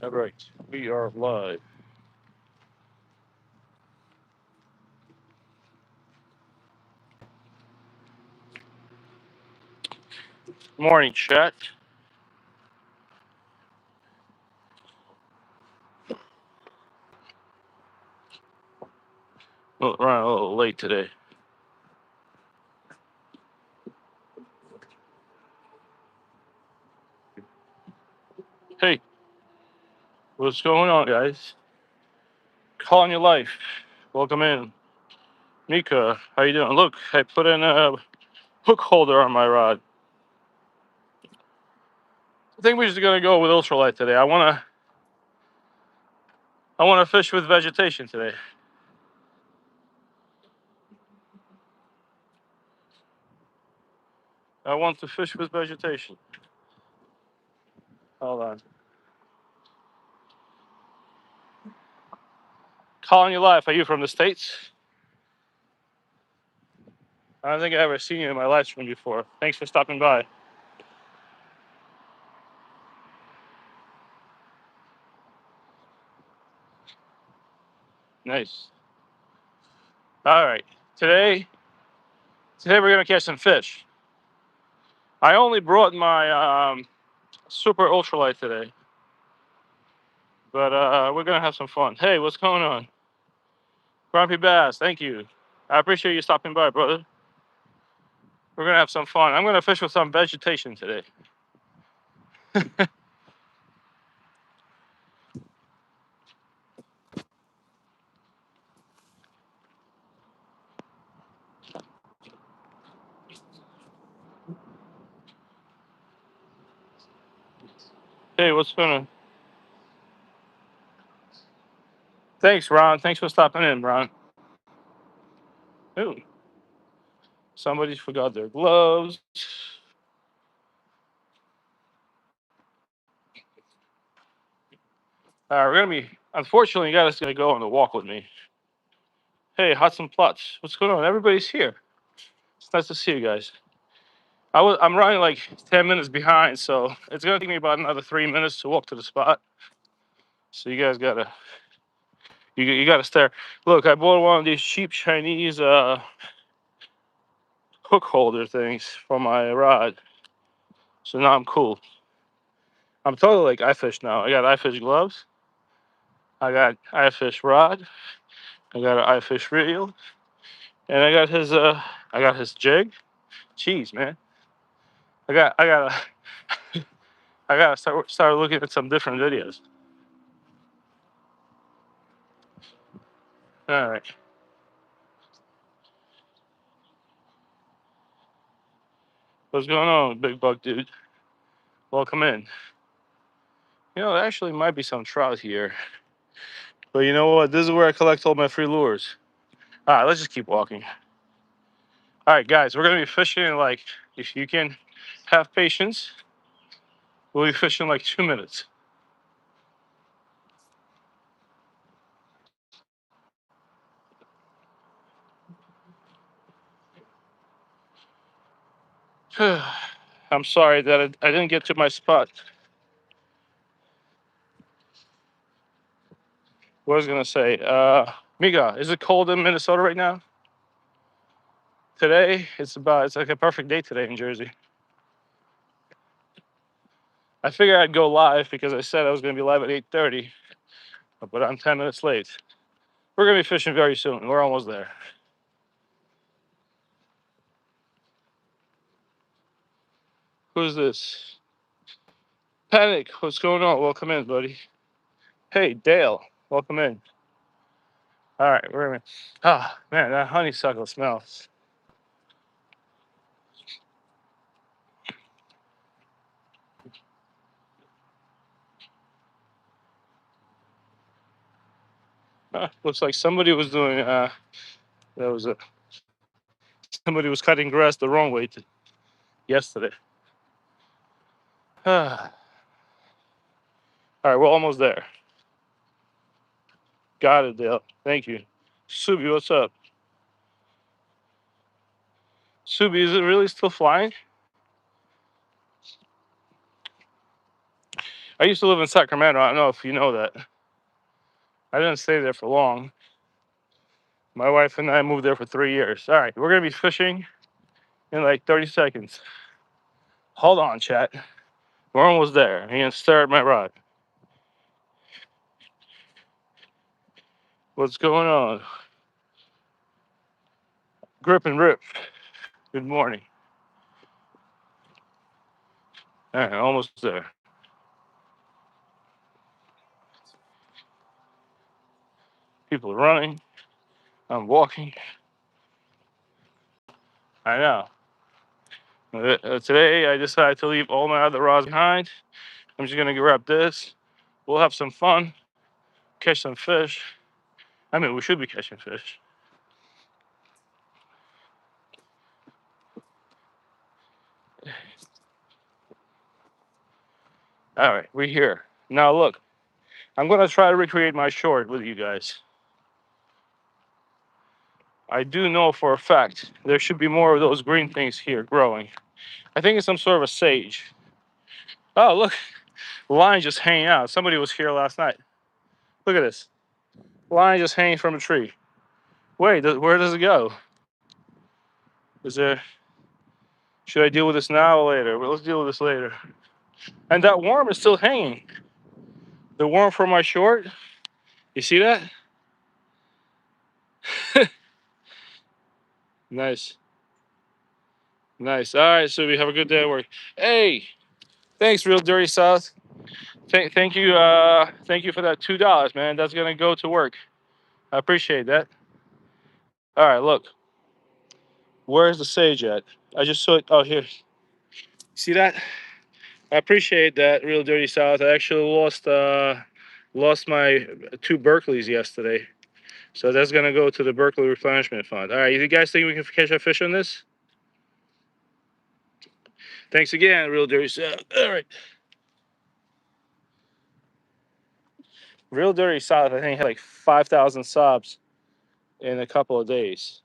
All right, we are live. Morning, chat. Running a little late today. Hey, what's going on, guys? Calling your life. Welcome in, Mika. How you doing? Look, I put in a hook holder on my rod. I think we're just gonna go with ultralight today. I wanna fish with vegetation today. I want to fish with vegetation. Hold on. Calling your life. Are you from the States? I don't think I've ever seen you in my live stream before. Thanks for stopping by. Nice. All right. Today, today we're gonna catch some fish. I only brought my super ultralight today, but we're gonna have some fun. Hey, what's going on? Grumpy Bass, thank you. I appreciate you stopping by, brother. We're gonna have some fun. I'm gonna fish with some vegetation today. Hey, what's going on? Thanks, Ron. Thanks for stopping in, Ron. Ooh, somebody forgot their gloves. We're gonna be. Unfortunately, you guys gonna go on the walk with me. Hey, Hudson Plutz, what's going on? Everybody's here. It's nice to see you guys. I'm running like 10 minutes behind, so it's gonna take me about another 3 minutes to walk to the spot. So you guys gotta you gotta stare. Look, I bought one of these cheap Chinese hook holder things for my rod. So now I'm cool. I'm totally like iFish now. I got iFish gloves. I got iFish rod. I got an iFish reel, and I got his jig. Jeez, man. I gotta I gotta start looking at some different videos. All right. What's going on, big buck dude? Welcome in. You know, there actually might be some trout here. But you know what? This is where I collect all my free lures. All right, let's just keep walking. All right, guys, we're gonna be fishing in like, if you can have patience, we'll be fishing in like 2 minutes. I'm sorry that I didn't get to my spot. What I was gonna say, Miga, is it cold in Minnesota right now? Today, it's like a perfect day today in Jersey. I figured I'd go live because I said I was gonna be live at 8:30, but I'm 10 minutes late. We're gonna be fishing very soon. We're almost there. Who's this? Panic. What's going on? Welcome in, buddy. Hey, Dale. Welcome in. All right, we're gonna. Ah, man, that honeysuckle smells. Looks like somebody was doing. That was a somebody was cutting grass the wrong way yesterday. All right, we're almost there. Got it, Dale. Thank you. Subi, what's up? Subi, is it really still flying? I used to live in Sacramento. I don't know if you know that. I didn't stay there for long. My wife and I moved there for 3 years. All right, we're gonna be fishing in like 30 seconds. Hold on, chat. We're almost there. I'm gonna stare at my rod. What's going on? Grip and rip. Good morning. All right, almost there. People are running. I'm walking. I know. Today, I decided to leave all my other rods behind. I'm just gonna grab this. We'll have some fun, catch some fish. I mean, we should be catching fish. All right, we're here. Now, look, I'm gonna try to recreate my short with you guys. I do know for a fact there should be more of those green things here growing. I think it's some sort of a sage. Oh, look, the line just hanging out. Somebody was here last night. Look at this. Line just hanging from a tree. Wait, where does it go? Is there? Should I deal with this now or later? Well, let's deal with this later. And that worm is still hanging. The worm from my short. You see that? Nice. Nice. All right, so we have a good day at work. Hey, thanks, Real Dirty South. Thank you for that $2, man. That's gonna go to work. I appreciate that. All right, look. Where's the sage at? I just saw it. Oh, here. See that? I appreciate that, Real Dirty South. I actually lost my two Berkeleys yesterday, so that's gonna go to the Berkeley Replenishment Fund. All right, you guys think we can catch a fish on this? Thanks again, Real Dirty South. All right. Real Dirty South, I think, had like 5,000 subs in a couple of days,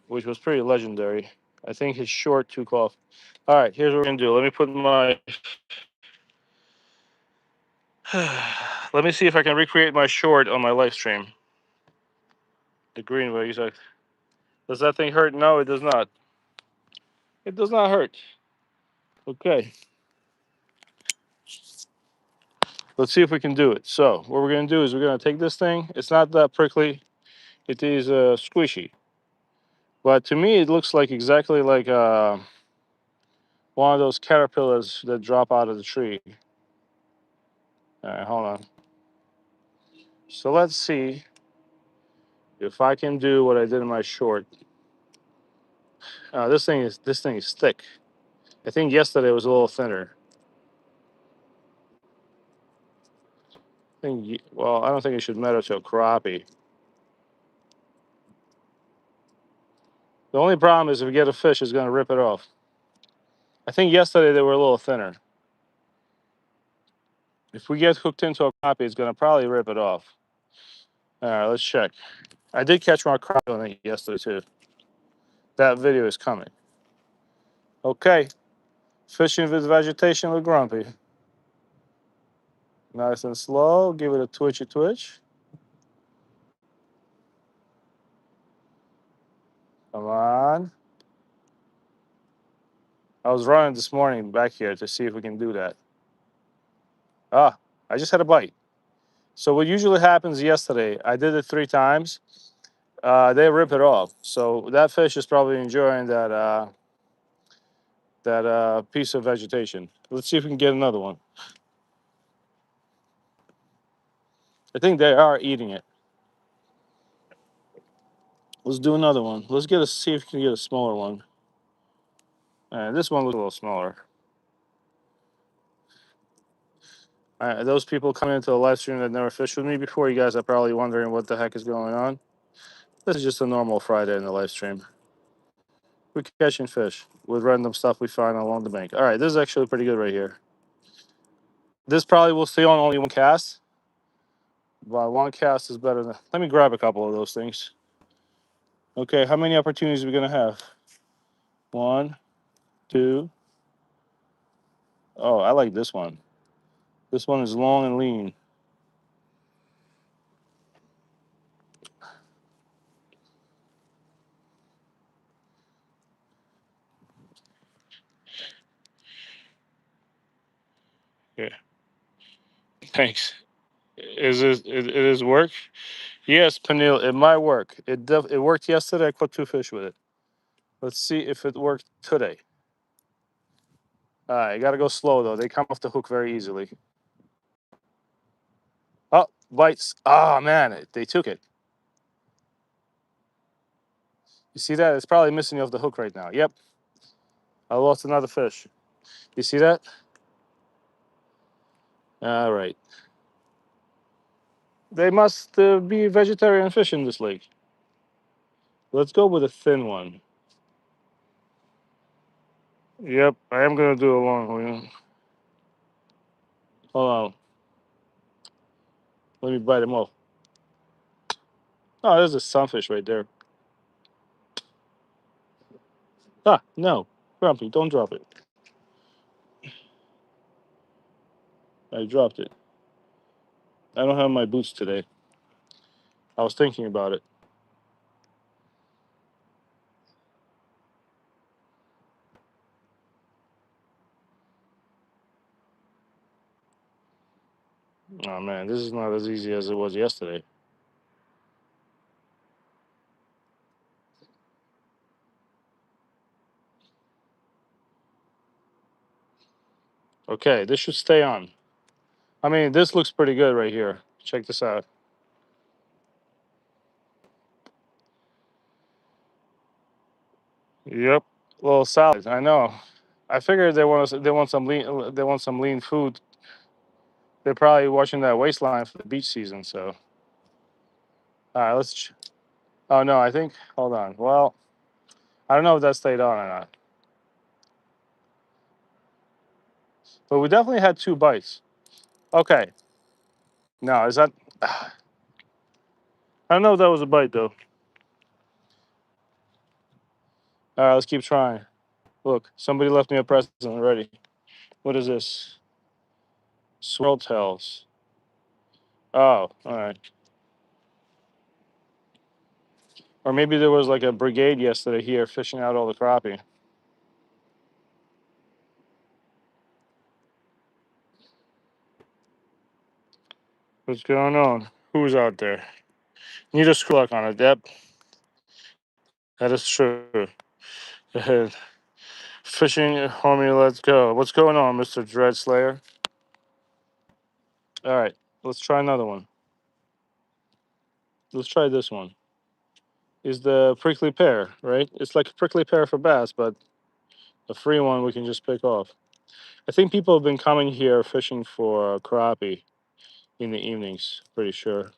which was pretty legendary. I think his short took off. All right, here's what we're gonna do. Let me put my. Let me see if I can recreate my short on my live stream. The green way. Does that thing hurt? No, it does not. It does not hurt. Okay. Let's see if we can do it. So what we're gonna do is we're gonna take this thing. It's not that prickly. It is squishy. But to me, it looks like exactly like one of those caterpillars that drop out of the tree. All right, hold on. So let's see if I can do what I did in my short. This thing is thick. I think yesterday was a little thinner. Well, I don't think it should matter to a crappie. The only problem is if we get a fish, it's going to rip it off. I think yesterday they were a little thinner. If we get hooked into a crappie, it's going to probably rip it off. All right, let's check. I did catch my crappie on it yesterday too. That video is coming. Okay, fishing with vegetation with Grumpy. Nice and slow. Give it a twitchy twitch. Come on. I was running this morning back here to see if we can do that. Ah, I just had a bite. So what usually happens yesterday, I did it 3 times. They rip it off. So that fish is probably enjoying that piece of vegetation. Let's see if we can get another one. I think they are eating it. Let's do another one. See if we can get a smaller one. This one looks a little smaller. Those people coming into the live stream that never fished with me before, you guys are probably wondering what the heck is going on. This is just a normal Friday in the live stream. We're catching fish with random stuff we find along the bank. All right, this is actually pretty good right here. This probably will stay on only one cast. But one cast is better than. Let me grab a couple of those things. Okay, how many opportunities are we going to have? 1, 2, Oh, I like this one. This one is long and lean. Yeah. Thanks. It is work? Yes, Panil, it might work. It worked yesterday. I caught two fish with it. Let's see if it worked today. All right, you gotta go slow though. They come off the hook very easily. Oh, bites. Oh man, they took it. You see that? It's probably missing off the hook right now. Yep, I lost another fish. You see that? All right. They must be vegetarian fish in this lake. Let's go with a thin one. Yep, I am gonna do a long one. Hold on. Let me bite him off. Oh, there's a sunfish right there. Ah, no. Grumpy, don't drop it. I dropped it. I don't have my boots today. I was thinking about it. Oh man, this is not as easy as it was yesterday. Okay, this should stay on. I mean, this looks pretty good right here. Check this out. Yep, little salad. I know. I figured they want some lean food. They're probably watching that waistline for the beach season. So, all right, oh no, I think. Hold on. Well, I don't know if that stayed on or not, but we definitely had two bites. Okay. No, is that? I don't know if that was a bite though. All right, let's keep trying. Look, somebody left me a present already. What is this? Swirl tails. Oh, all right. Or maybe there was like a brigade yesterday here fishing out all the crappie. What's going on? Who's out there? Need a screw lock on it. Yep, that is true. Ahead. Fishing, homie, let's go. What's going on, Mr. Dread Slayer? All right, let's try another one. Let's try this one. Is the prickly pear, right? It's like a prickly pear for bass, but a free one we can just pick off. I think people have been coming here fishing for crappie in the evenings, pretty sure.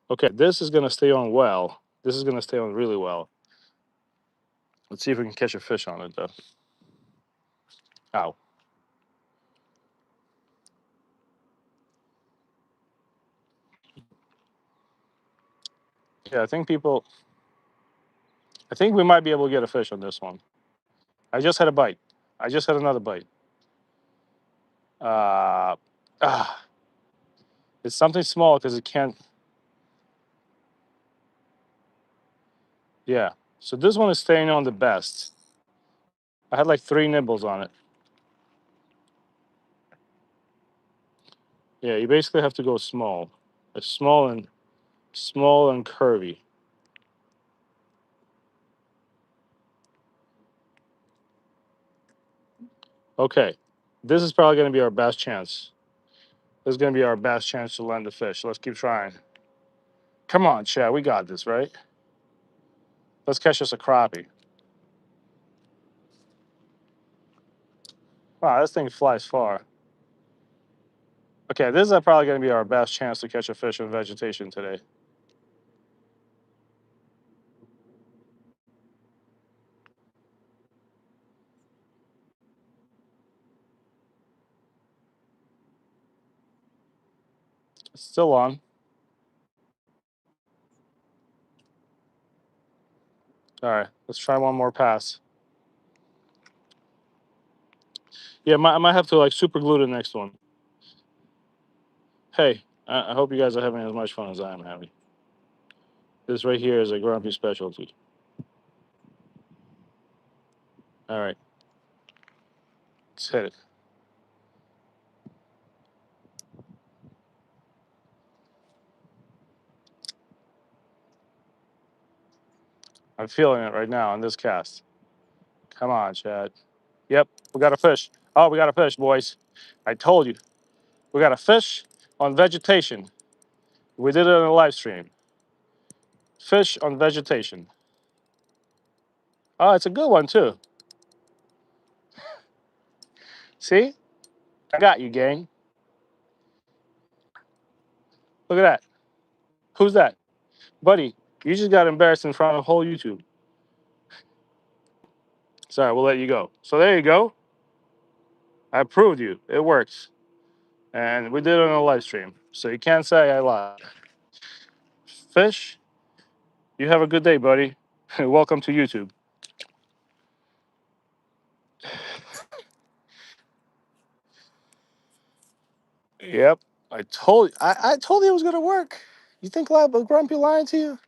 Okay, this is gonna stay on well. This is gonna stay on really well. Let's see if we can catch a fish on it though. Ow. Yeah, I think we might be able to get a fish on this one. I just had a bite. I just had another bite. Uh, ah, it's something small because it can't. Yeah. So this one is staying on the best. I had like three nibbles on it. Yeah, you basically have to go small. It's small and curvy. Okay. This is probably gonna be our best chance. This is gonna be our best chance to land the fish. Let's keep trying. Come on, Chad. We got this, right? Let's catch us a crappie. Wow, this thing flies far. Okay, this is probably going to be our best chance to catch a fish in vegetation today. It's still on. All right, let's try one more pass. Yeah, I might have to like super glue the next one. Hey, I hope you guys are having as much fun as I am having. This right here is a grumpy specialty. All right, let's hit it. I'm feeling it right now on this cast. Come on, Chad. Yep, we got a fish. Oh, we got a fish, boys. I told you. We got a fish on vegetation. We did it on a live stream. Fish on vegetation. Oh, it's a good one, too. See? I got you, gang. Look at that. Who's that? Buddy, you just got embarrassed in front of whole YouTube. Sorry, we'll let you go. So there you go. I proved you. It works. And we did it on a live stream. So you can't say I lied. Fish, you have a good day, buddy. Welcome to YouTube. Yep. I told you it was gonna work. You think Grumpy lying to you?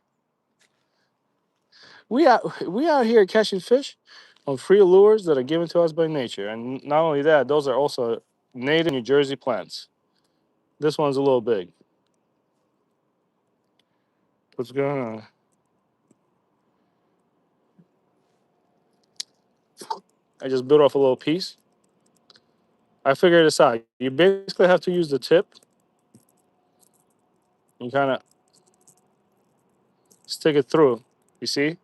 We out here catching fish on free lures that are given to us by nature. And not only that, those are also native New Jersey plants. This one's a little big. What's going on? I just bit off a little piece. I figured this out. You basically have to use the tip and kind of stick it through. You see?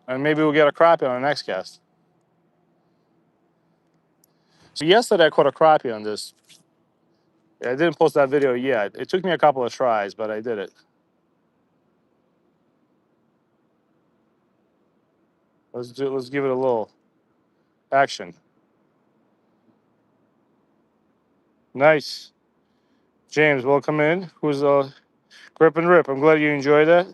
And maybe we'll get a crappie on the next cast. So yesterday I caught a crappie on this. I didn't post that video yet. It took me a couple of tries, but I did it. Let's give it a little action. Nice. James, welcome in. Who's grip and rip? I'm glad you enjoyed that.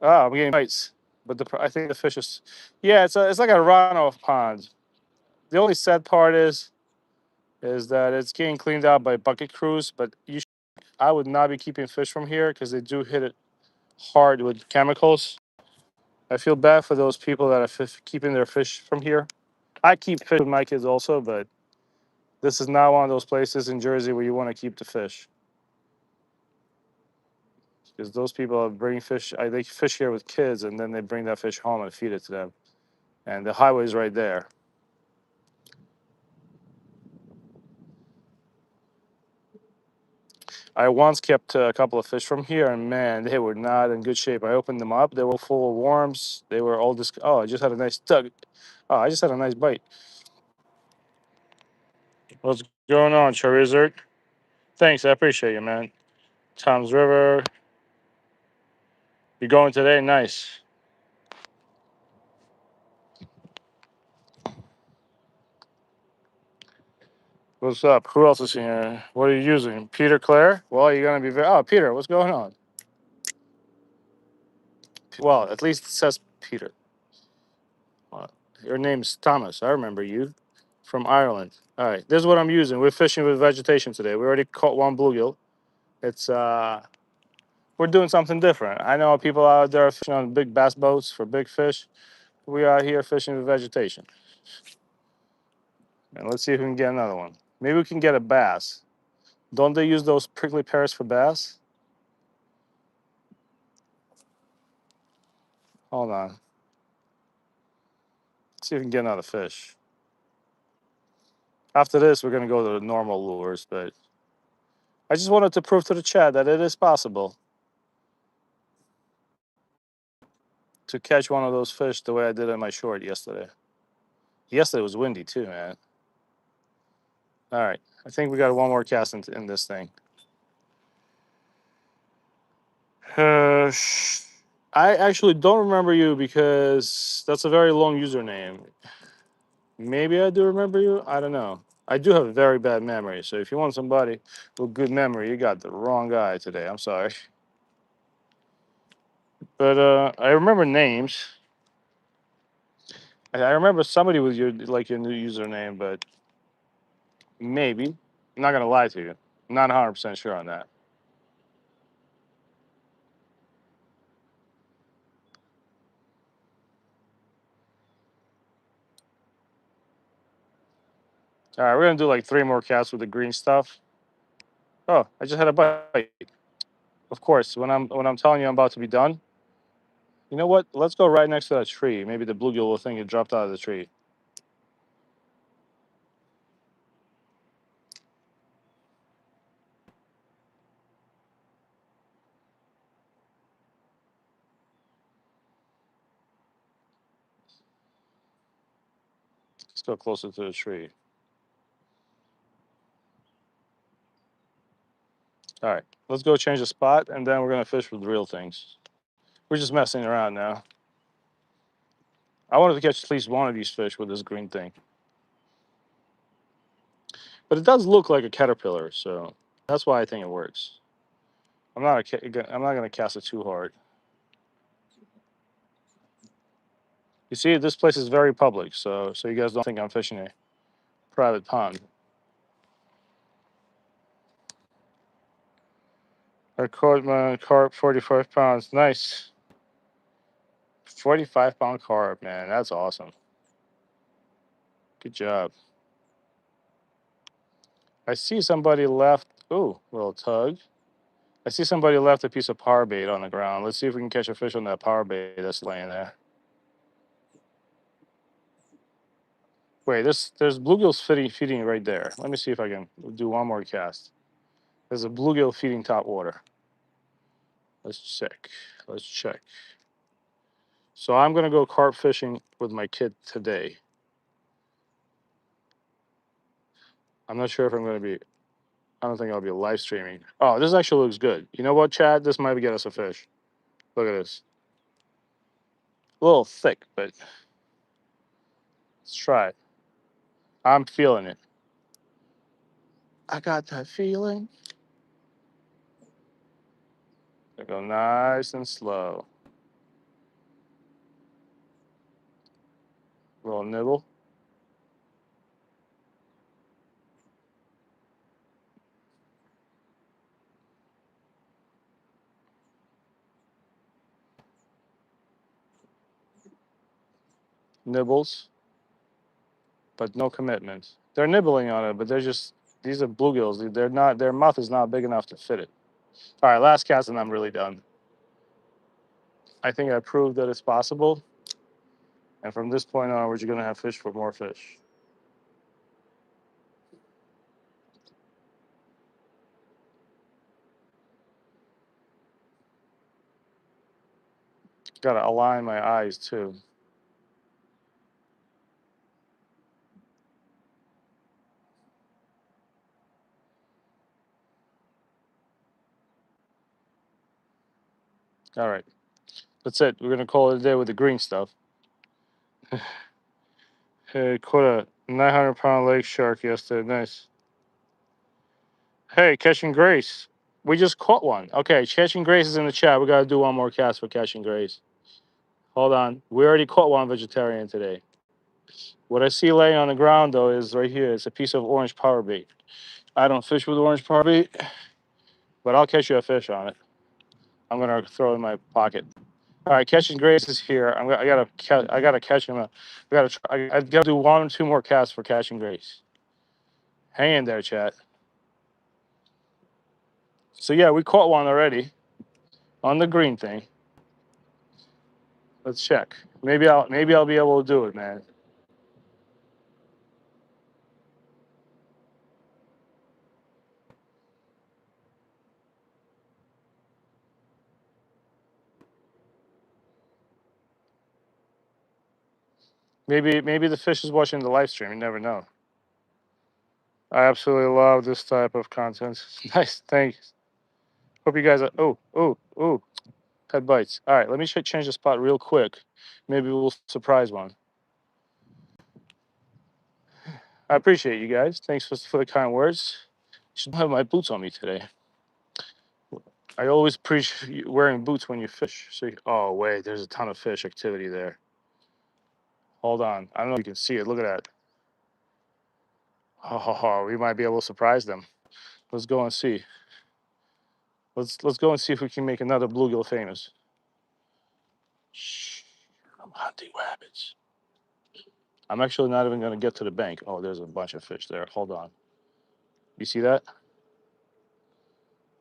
Ah, I'm getting bites, but I think the fish is, yeah, it's like a runoff pond. The only sad part is that it's getting cleaned out by bucket crews, but I would not be keeping fish from here because they do hit it hard with chemicals. I feel bad for those people that are keeping their fish from here. I keep fish with my kids also, but this is not one of those places in Jersey where you want to keep the fish because those people are bringing fish. They fish here with kids, and then they bring that fish home and feed it to them. And the highway's right there. I once kept a couple of fish from here, and man, they were not in good shape. I opened them up; they were full of worms. They were all Oh, I just had a nice tug. Oh, I just had a nice bite. What's going on, Charizard? Thanks, I appreciate you, man. Tom's River. You going today? Nice. What's up? Who else is here? What are you using? Peter Clare? Well, you're gonna be very. Oh, Peter, what's going on? Well, at least it says Peter. Well, your name's Thomas. I remember you from Ireland. All right, this is what I'm using. We're fishing with vegetation today. We already caught one bluegill. It's we're doing something different. I know people out there are fishing on big bass boats for big fish. We are here fishing with vegetation. And let's see if we can get another one. Maybe we can get a bass. Don't they use those prickly pears for bass? Hold on. Let's see if we can get another fish. After this, we're going to go to the normal lures, but I just wanted to prove to the chat that it is possible to catch one of those fish the way I did in my short yesterday. Yesterday was windy too, man. All right. I think we got one more cast in this thing. Uh, I actually don't remember you because that's a very long username. Maybe I do remember you. I don't know. I do have a very bad memory. So if you want somebody with good memory, you got the wrong guy today. I'm sorry. But I remember names. I remember somebody with your new username, but maybe. I'm not gonna lie to you. I'm not 100% sure on that. All right, we're gonna do like 3 more casts with the green stuff. Oh, I just had a bite. Of course, when I'm telling you I'm about to be done, you know what? Let's go right next to that tree. Maybe the bluegill will think it dropped out of the tree. Let's go closer to the tree. All right, let's go change the spot, and then we're gonna fish with real things. We're just messing around now. I wanted to catch at least one of these fish with this green thing, but it does look like a caterpillar, so that's why I think it works. I'm not gonna cast it too hard. You see, this place is very public, so you guys don't think I'm fishing a private pond. I caught my carp, 45 pounds. Nice. 45-pound carp, man. That's awesome. Good job. I see somebody left. Ooh, little tug. I see somebody left a piece of power bait on the ground. Let's see if we can catch a fish on that power bait that's laying there. Wait, there's bluegills feeding right there. Let me see if I can do one more cast. There's a bluegill feeding top water. Let's check. Let's check. So I'm gonna go carp fishing with my kid today. I'm not sure if I'm gonna be. I don't think I'll be live streaming. Oh, this actually looks good. You know what, Chad? This might get us a fish. Look at this. A little thick, but let's try it. I'm feeling it. I got that feeling. I go nice and slow. Little nibble. Nibbles, but no commitment. They're nibbling on it, but these are bluegills. They're not. Their mouth is not big enough to fit it. All right, last cast, and I'm really done. I think I proved that it's possible, and from this point on, we're just gonna have fish for more fish. Gotta align my eyes too. All right, that's it. We're gonna call it a day with the green stuff. Hey, caught a 900-pound lake shark yesterday. Nice. Hey, catching Grace. We just caught one. Okay, catching Grace is in the chat. We gotta do one more cast for catching Grace. Hold on. We already caught one vegetarian today. What I see laying on the ground though is right here. It's a piece of orange power bait. I don't fish with orange power bait, but I'll catch you a fish on it. I'm gonna throw it in my pocket. All right, catching Grace is here. I gotta catch him. I gotta do 1 or 2 more casts for catching Grace. Hang in there, chat. So yeah, we caught one already on the green thing. Let's check. Maybe I'll be able to do it, man. Maybe the fish is watching the live stream. You never know. I absolutely love this type of content. Nice, thanks. Hope you guys are. Oh, head bites. All right, let me change the spot real quick. Maybe we'll surprise one. I appreciate you guys. Thanks for the kind words. Should have my boots on me today. I always preach wearing boots when you fish. Oh wait, there's a ton of fish activity there. Hold on. I don't know if you can see it. Look at that. Oh, we might be able to surprise them. Let's go and see. Let's go and see if we can make another bluegill famous. Shh, I'm hunting rabbits. I'm actually not even going to get to the bank. Oh, there's a bunch of fish there. Hold on. You see that?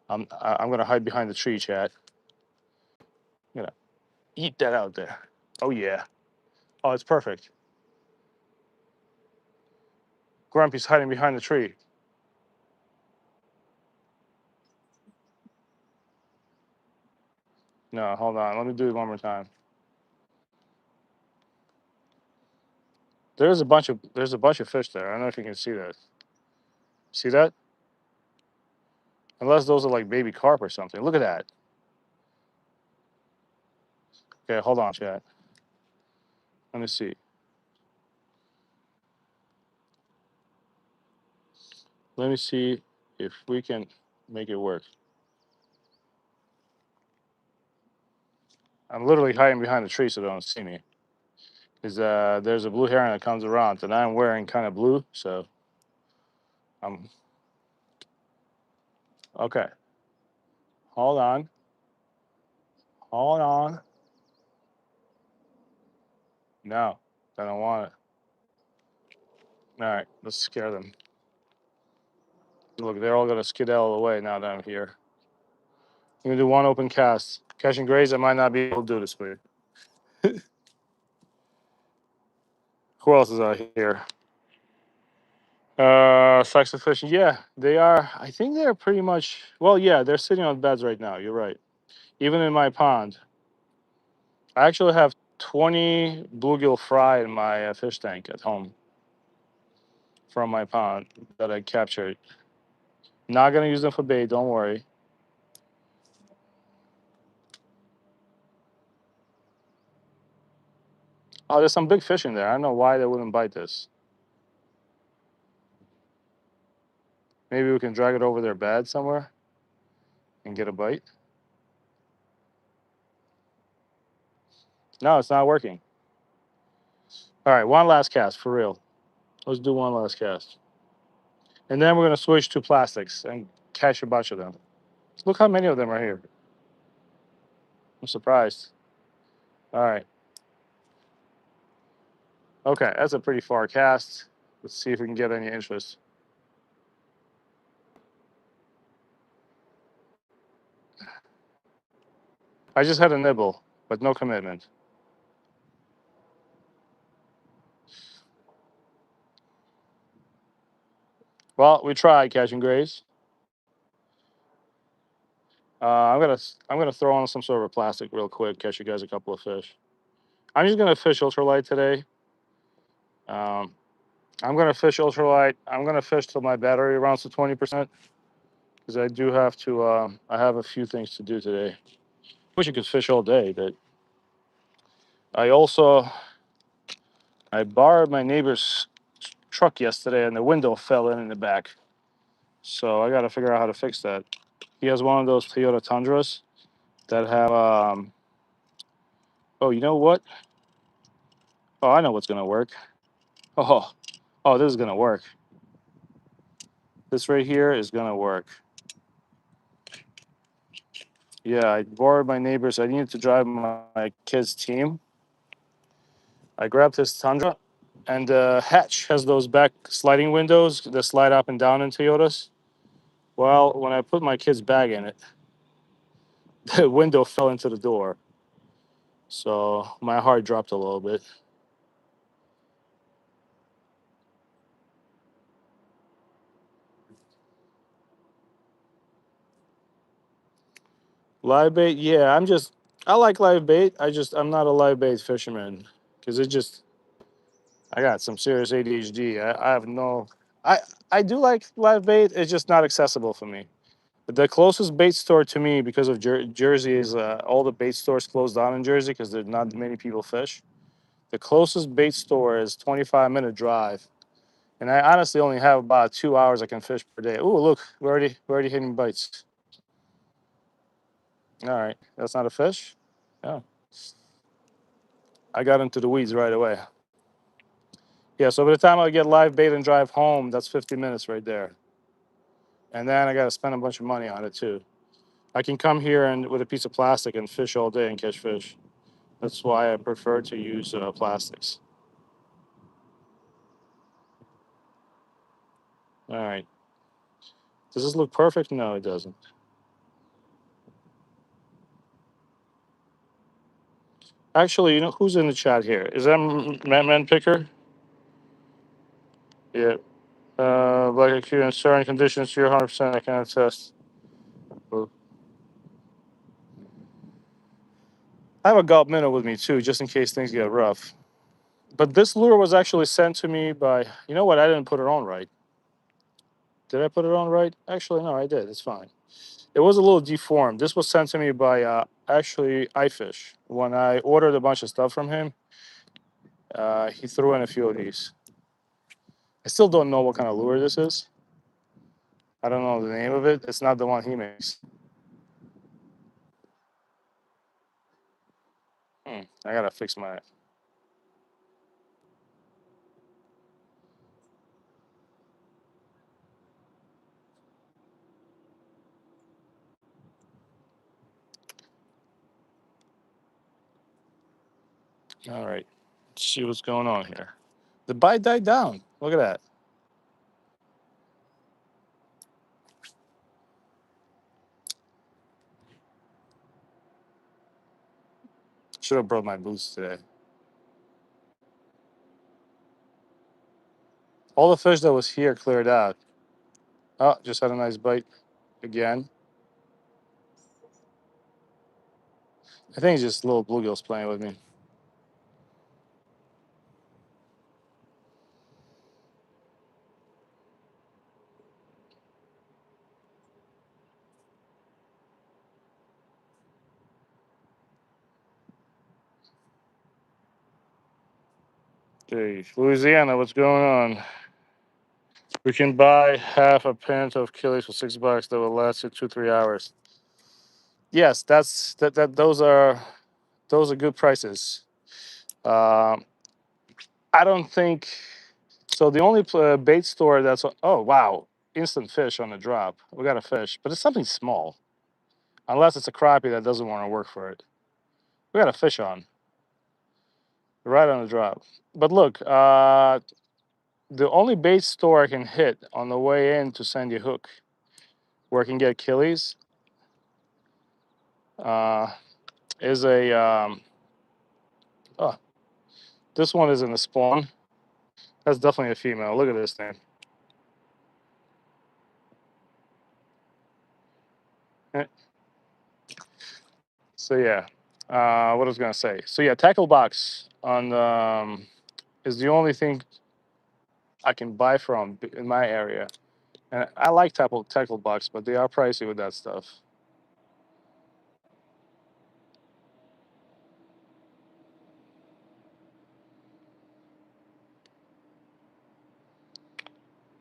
I'm going to hide behind the tree, chat. I'm going to eat that out there. Oh, yeah. Oh, it's perfect. Grumpy's hiding behind the tree. No, hold on. Let me do it one more time. There's a bunch of fish there. I don't know if you can see that. See that? Unless those are like baby carp or something. Look at that. Okay, hold on, chat. Let me see. Let me see if we can make it work. I'm literally hiding behind the tree so they don't see me. Because there's a blue heron that comes around, and I'm wearing kind of blue, so I'm okay. Hold on. Hold on. No, I don't want it. All right, let's scare them. Look, they're all gonna skedaddle away now that I'm here. I'm gonna do one open cast. Catch and graze, I might not be able to do this for you. Who else is out here? Sex fishing. Yeah, they are. I think they're pretty much. Well, yeah, they're sitting on beds right now. You're right. Even in my pond, I actually have 20 bluegill fry in my fish tank at home from my pond that I captured. Not gonna use them for bait. Don't worry. Oh, there's some big fish in there. I don't know why they wouldn't bite this. Maybe we can drag it over their bed somewhere and get a bite. No, it's not working. All right, one last cast for real. Let's do one last cast. And then we're going to switch to plastics and catch a bunch of them. Look how many of them are here. I'm surprised. All right. Okay, that's a pretty far cast. Let's see if we can get any interest. I just had a nibble, but no commitment. Well, we tried catching grays. I'm gonna throw on some sort of a plastic real quick. Catch you guys a couple of fish. I'm just gonna fish ultralight today. Um, I'm gonna fish ultralight. I'm gonna fish till my battery runs to 20% because I do have to. I have a few things to do today. Wish I could fish all day, but I also I borrowed my neighbor's truck yesterday, and the window fell in the back. So I got to figure out how to fix that. He has one of those Toyota Tundras that have. Oh, you know what? Oh, I know what's gonna work. Oh, oh, this is gonna work. This right here is gonna work. Yeah, I borrowed my neighbor's. I needed to drive my kid's team. I grabbed his Tundra, and the hatch has those back sliding windows that slide up and down in Toyotas. Well, when I put my kid's bag in it, the window fell into the door. So my heart dropped a little bit. Live bait, yeah, I like live bait. I'm not a live bait fisherman because I got some serious ADHD. I have no, I, I do like live bait. It's just not accessible for me. The closest bait store to me because of Jersey is all the bait stores closed down in Jersey because there's not many people fish. The closest bait store is 25-minute drive. And I honestly only have about 2 hours I can fish per day. Oh, look, we're already hitting bites. All right, that's not a fish. Oh, I got into the weeds right away. Yeah, so by the time I get live bait and drive home, that's 50 minutes right there. And then I got to spend a bunch of money on it too. I can come here and with a piece of plastic and fish all day and catch fish. That's why I prefer to use plastics. All right. Does this look perfect? No, it doesn't. Actually, you know who's in the chat here? Is that Man Picker? Yeah. Like acute in certain conditions, you're 100%. I can attest. Well, I have a gulp minnow with me too, just in case things get rough. But this lure was actually sent to me by. You know what? I didn't put it on right. Did I put it on right? Actually, no, I did. It's fine. It was a little deformed. This was sent to me by actually iFish. When I ordered a bunch of stuff from him, he threw in a few of these. I still don't know what kind of lure this is. I don't know the name of it. It's not the one he makes. I gotta fix my. All right. Let's see what's going on here. The bite died down. Look at that. Should have brought my boots today. All the fish that was here cleared out. Oh, just had a nice bite again. I think it's just little bluegills playing with me. Hey, Louisiana, what's going on? We can buy half a pint of Achilles for $6 that will last you 2-3 hours. Yes, that. Those are good prices. Um, I don't think so. The only bait store that's oh wow, instant fish on the drop. We got a fish, but it's something small. Unless it's a crappie that doesn't want to work for it. We got a fish on right on the drop. But look, the only bait store I can hit on the way in to Sandy Hook, where I can get Achilles, uh, is a. Oh, this one is in the spawn. That's definitely a female. Look at this thing. Eh, So yeah, what I was gonna say. So yeah, tackle box on is the only thing I can buy from in my area, and I like tackle box, but they are pricey with that stuff.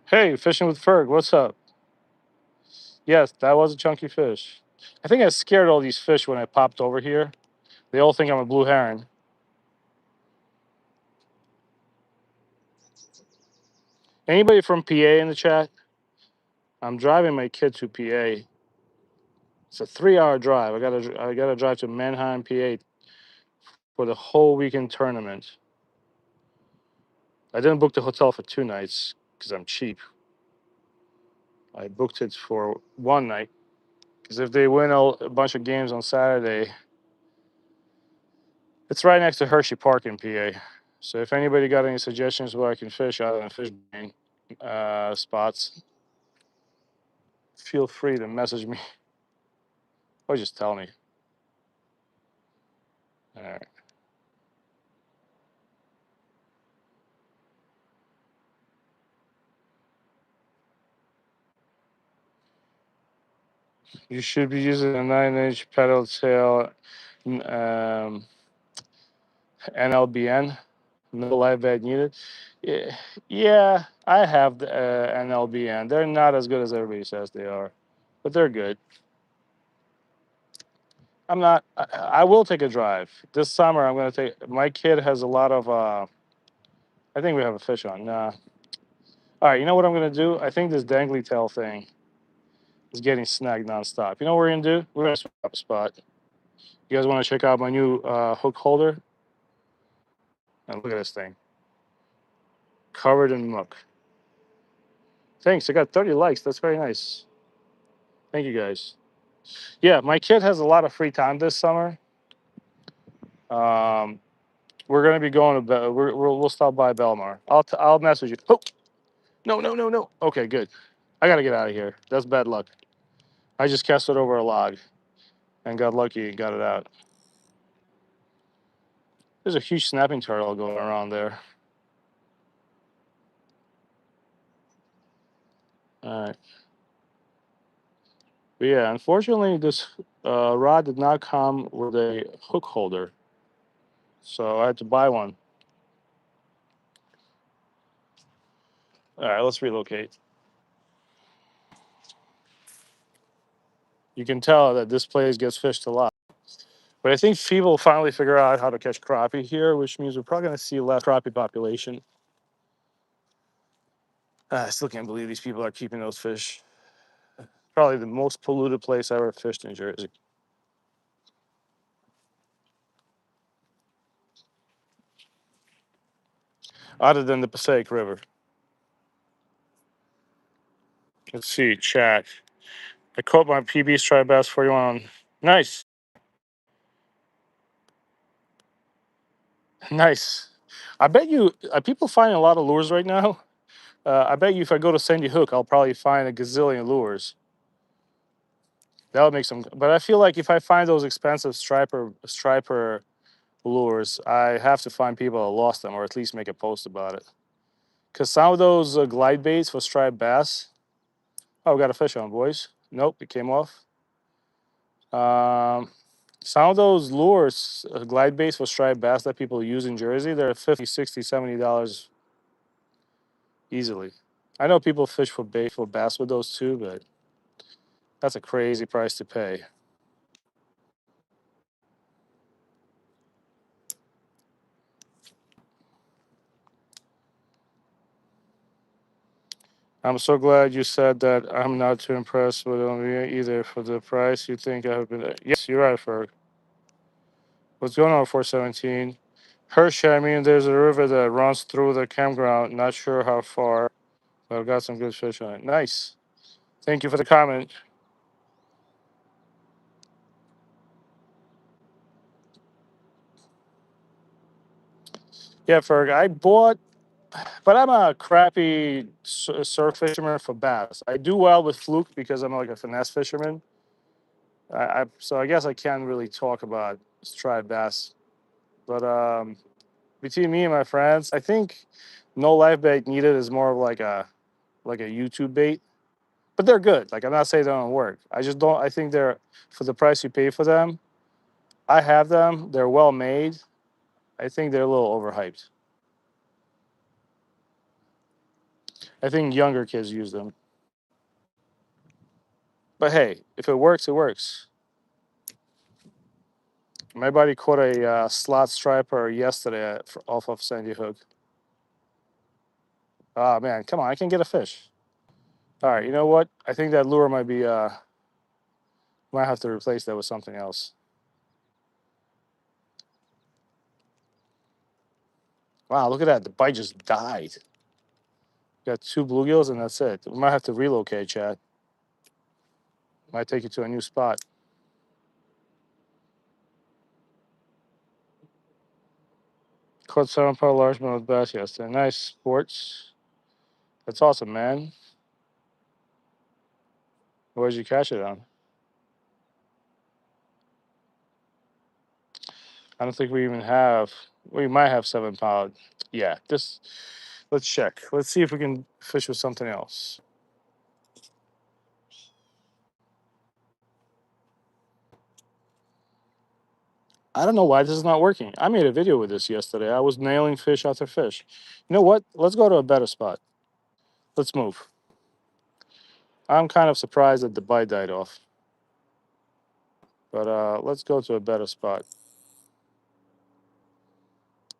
Hey, fishing with Ferg, what's up? Yes, that was a chunky fish. I think I scared all these fish when I popped over here. They all think I'm a blue heron. Anybody from PA in the chat? I'm driving my kid to PA. It's a 3-hour drive. I gotta drive to Manheim, PA for the whole weekend tournament. I didn't book the hotel for 2 nights because I'm cheap. I booked it for one night because if they win a bunch of games on Saturday, it's right next to Hershey Park in PA. So if anybody got any suggestions where I can fish other than fish brain spots, feel free to message me or just tell me. All right. You should be using a 9-inch pedal tail NLBN. No live bag needed. Yeah, yeah, I have the NLBN. They're not as good as everybody says they are, but they're good. I'm not. I will take a drive this summer. I'm going to take. My kid has a lot of I think we have a fish on. Nah. All right, you know what I'm gonna do? I think this dangly tail thing is getting snagged nonstop. You know what we're gonna do? We're gonna swap a spot. You guys want to check out my new hook holder? And look at this thing, covered in muck. Thanks. I got 30 likes. That's very nice. Thank you guys. Yeah, my kid has a lot of free time this summer. Um, we're gonna be going to we'll stop by Belmar. I'll message you. Oh, no, no, no, no. Okay, good. I gotta get out of here. That's bad luck. I just cast it over a log and got lucky and got it out. There's a huge snapping turtle going around there. All right. But yeah, unfortunately, this rod did not come with a hook holder, so I had to buy one. All right, let's relocate. You can tell that this place gets fished a lot. But I think people will finally figure out how to catch crappie here, which means we're probably going to see less crappie population. I still can't believe these people are keeping those fish. Probably the most polluted place I ever fished in Jersey. Other than the Passaic River. Let's see, chat. I caught my PB striped bass 41. Nice. Nice. I bet you, people finding a lot of lures right now. I bet you if I go to Sandy Hook, I'll probably find a gazillion lures. That would make some. But I feel like if I find those expensive striper lures, I have to find people that lost them or at least make a post about it. Because some of those glide baits for striped bass. Oh, we got a fish on, boys. Nope, it came off. Um, some of those lures, glide baits for striped bass that people use in Jersey, they're $50, $60, $70 easily. I know people fish for bait for bass with those too, but that's a crazy price to pay. I'm so glad you said that. I'm not too impressed with them either for the price. You think I have been? Yes, you're right, Ferg. What's going on, 417? Hershey, I mean, there's a river that runs through the campground. Not sure how far, but I've got some good fish on it. Nice. Thank you for the comment. Yeah, Ferg, I bought, but I'm a crappy surf fisherman for bass. I do well with fluke because I'm like a finesse fisherman. So I guess I can't really talk about striped bass. But between me and my friends, I think no live bait needed is more of like a YouTube bait. But they're good. Like I'm not saying they don't work. I just don't. I think they're for the price you pay for them. I have them. They're well made. I think they're a little overhyped. I think younger kids use them. But hey, if it works, it works. My buddy caught a slot striper yesterday off of Sandy Hook. Oh man, come on! I can get a fish. All right, you know what? I think that lure might be. Might have to replace that with something else. Wow, look at that! The bite just died. Got two bluegills and that's it. We might have to relocate, Chad. Might take you to a new spot. Caught 7 pound largemouth bass yesterday. Nice sports. That's awesome, man. Where'd you catch it on? I don't think we even have. We might have 7 pound. Yeah, this. Let's check. Let's see if we can fish with something else. I don't know why this is not working. I made a video with this yesterday. I was nailing fish after fish. You know what? Let's go to a better spot. Let's move. I'm kind of surprised that the bite died off. But let's go to a better spot.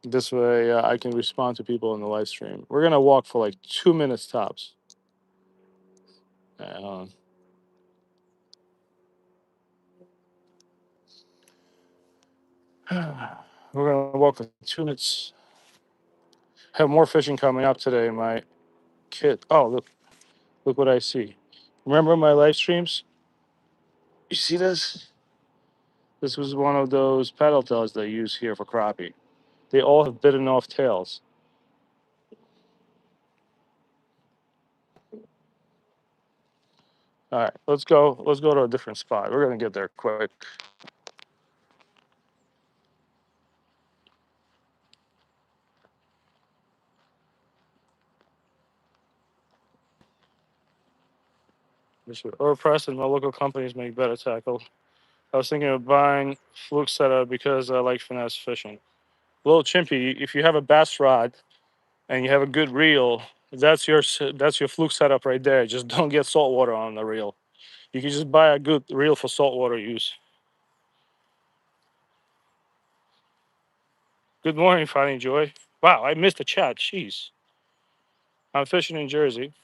This way I can respond to people in the live stream. We're going to walk for like 2 minutes tops. Hold on. We're going to walk for 2 minutes. Have more fishing coming up today. My kid. Oh, look what I see. Remember my live streams? You see this? This was one of those paddle tails they use here for crappie. They all have bitten off tails. All right, let's go. Let's go to a different spot. We're gonna get there quick. Or press and my local companies make better tackle. I was thinking of buying fluke setup because I like finesse fishing. Little chimpy, if you have a bass rod and you have a good reel, that's your fluke setup right there. Just don't get salt water on the reel. You can just buy a good reel for saltwater use. Good morning, Fighting Joy. Wow, I missed the chat. Jeez. I'm fishing in Jersey.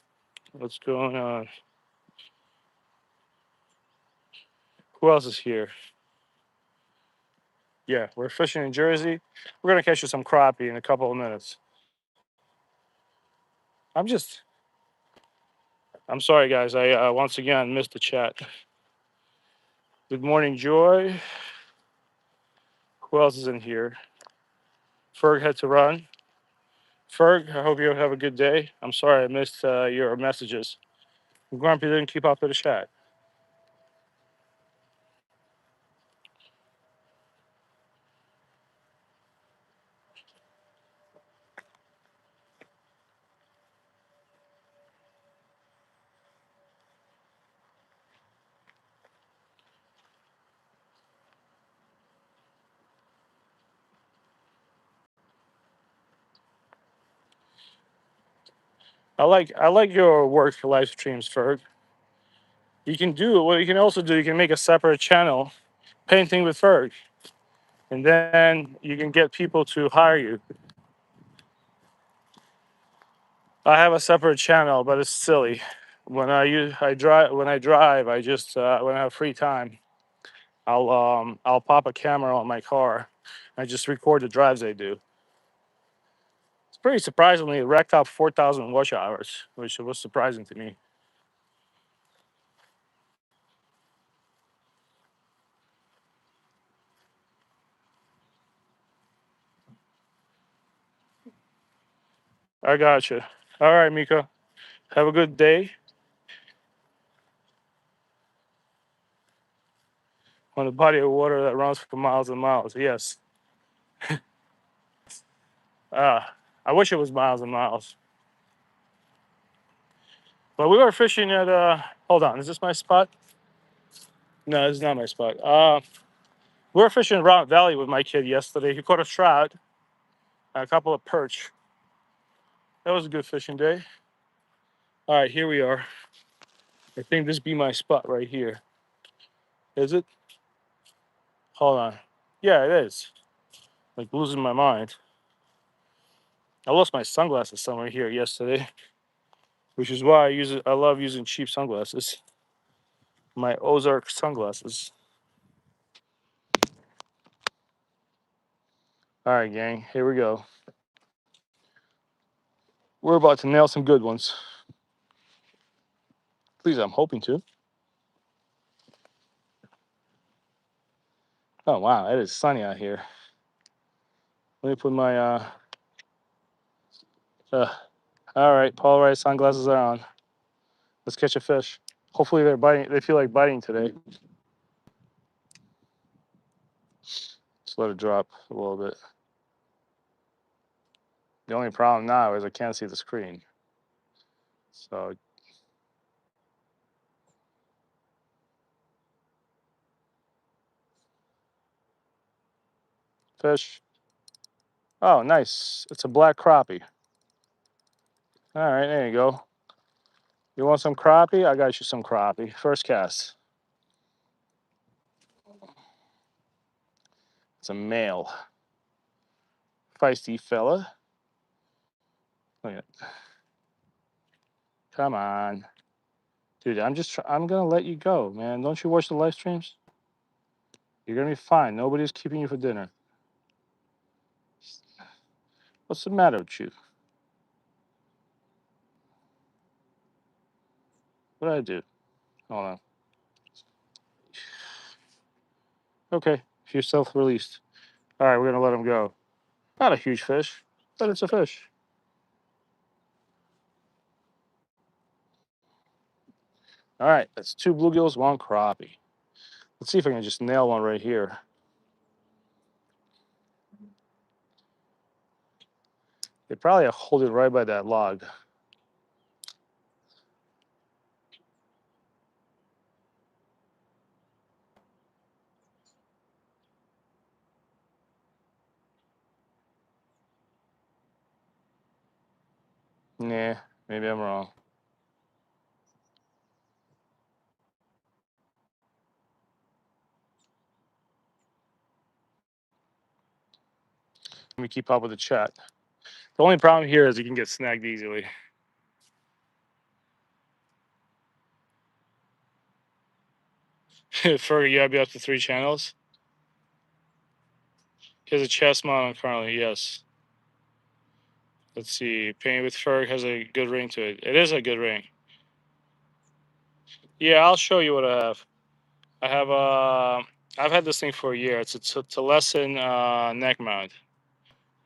What's going on? Who else is here? Yeah, we're fishing in Jersey. We're gonna catch you some crappie in a couple of minutes. I'm sorry, guys. I once again missed the chat. Good morning, Joy. Who else is in here? Ferg had to run. Ferg, I hope you have a good day. I'm sorry I missed your messages. Grumpy didn't keep up with the chat. I like your work for live streams, Ferg. You can do what you can also do. You can make a separate channel, painting with Ferg, and then you can get people to hire you. I have a separate channel, but it's silly. When I drive, I just when I have free time, I'll pop a camera on my car. I just record the drives I do. It's pretty surprisingly it racked up 4,000 watch hours, which was surprising to me. I got you. All right, Mika. Have a good day. On the body of water that runs for miles and miles. Yes. Uh, I wish it was miles and miles. But we were fishing at hold on, is this my spot? No, this is not my spot. We were fishing in Rock Valley with my kid yesterday. He caught a trout and a couple of perch. That was a good fishing day. All right, here we are. I think this be my spot right here. Is it? Hold on. Yeah, it is. Like losing my mind. I lost my sunglasses somewhere here yesterday, which is why I love using cheap sunglasses. My Ozark sunglasses. All right, gang. Here we go. We're about to nail some good ones. Please, I'm hoping to. Oh wow, it is sunny out here. Let me put my uh all right, polarized sunglasses are on. Let's catch a fish. Hopefully they're biting. They feel like biting today. Just let it drop a little bit. The only problem now is I can't see the screen. So fish. Oh, nice. It's a black crappie. All right, there you go. You want some crappie? I got you some crappie. First cast. It's a male. feisty fella. Look at it. Come on. Dude, I'm gonna let you go, man. Don't you watch the live streams? You're gonna be fine. Nobody's keeping you for dinner. What's the matter with you? What did I do? Hold on. Okay, you're self-released. All right, we're gonna let him go. Not a huge fish, but it's a fish. All right, that's 2 bluegills, 1 crappie. Let's see if I can just nail one right here. They probably hold it right by that log. Nah, maybe I'm wrong. Let me keep up with the chat. The only problem here is you can get snagged easily. Fergie, you have up to 3 channels. He has a chest mount on currently, yes. Let's see. Painting with Ferg has a good ring to it. It is a good ring. Yeah, I'll show you what I have. I have I've had this thing for a year. It's a Telessin neck mount.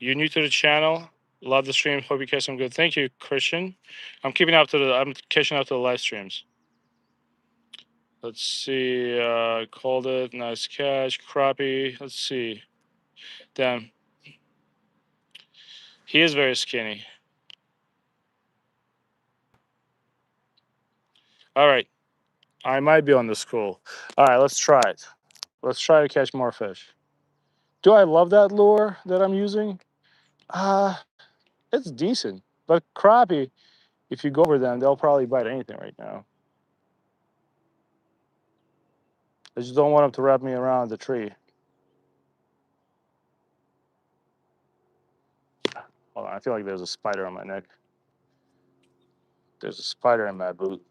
You're new to the channel. Love the stream. Hope you catch some good. Thank you, Christian. I'm catching up to the live streams. Let's see. Called it. Nice catch. Crappie. Let's see. Damn. He is very skinny. All right. I might be on the school. All right, let's try it. Let's try to catch more fish. Do I love that lure that I'm using? Uh, it's decent. But crappie, if you go over them, they'll probably bite anything right now. I just don't want them to wrap me around the tree. Hold on, I feel like there's a spider on my neck. There's a spider in my boot.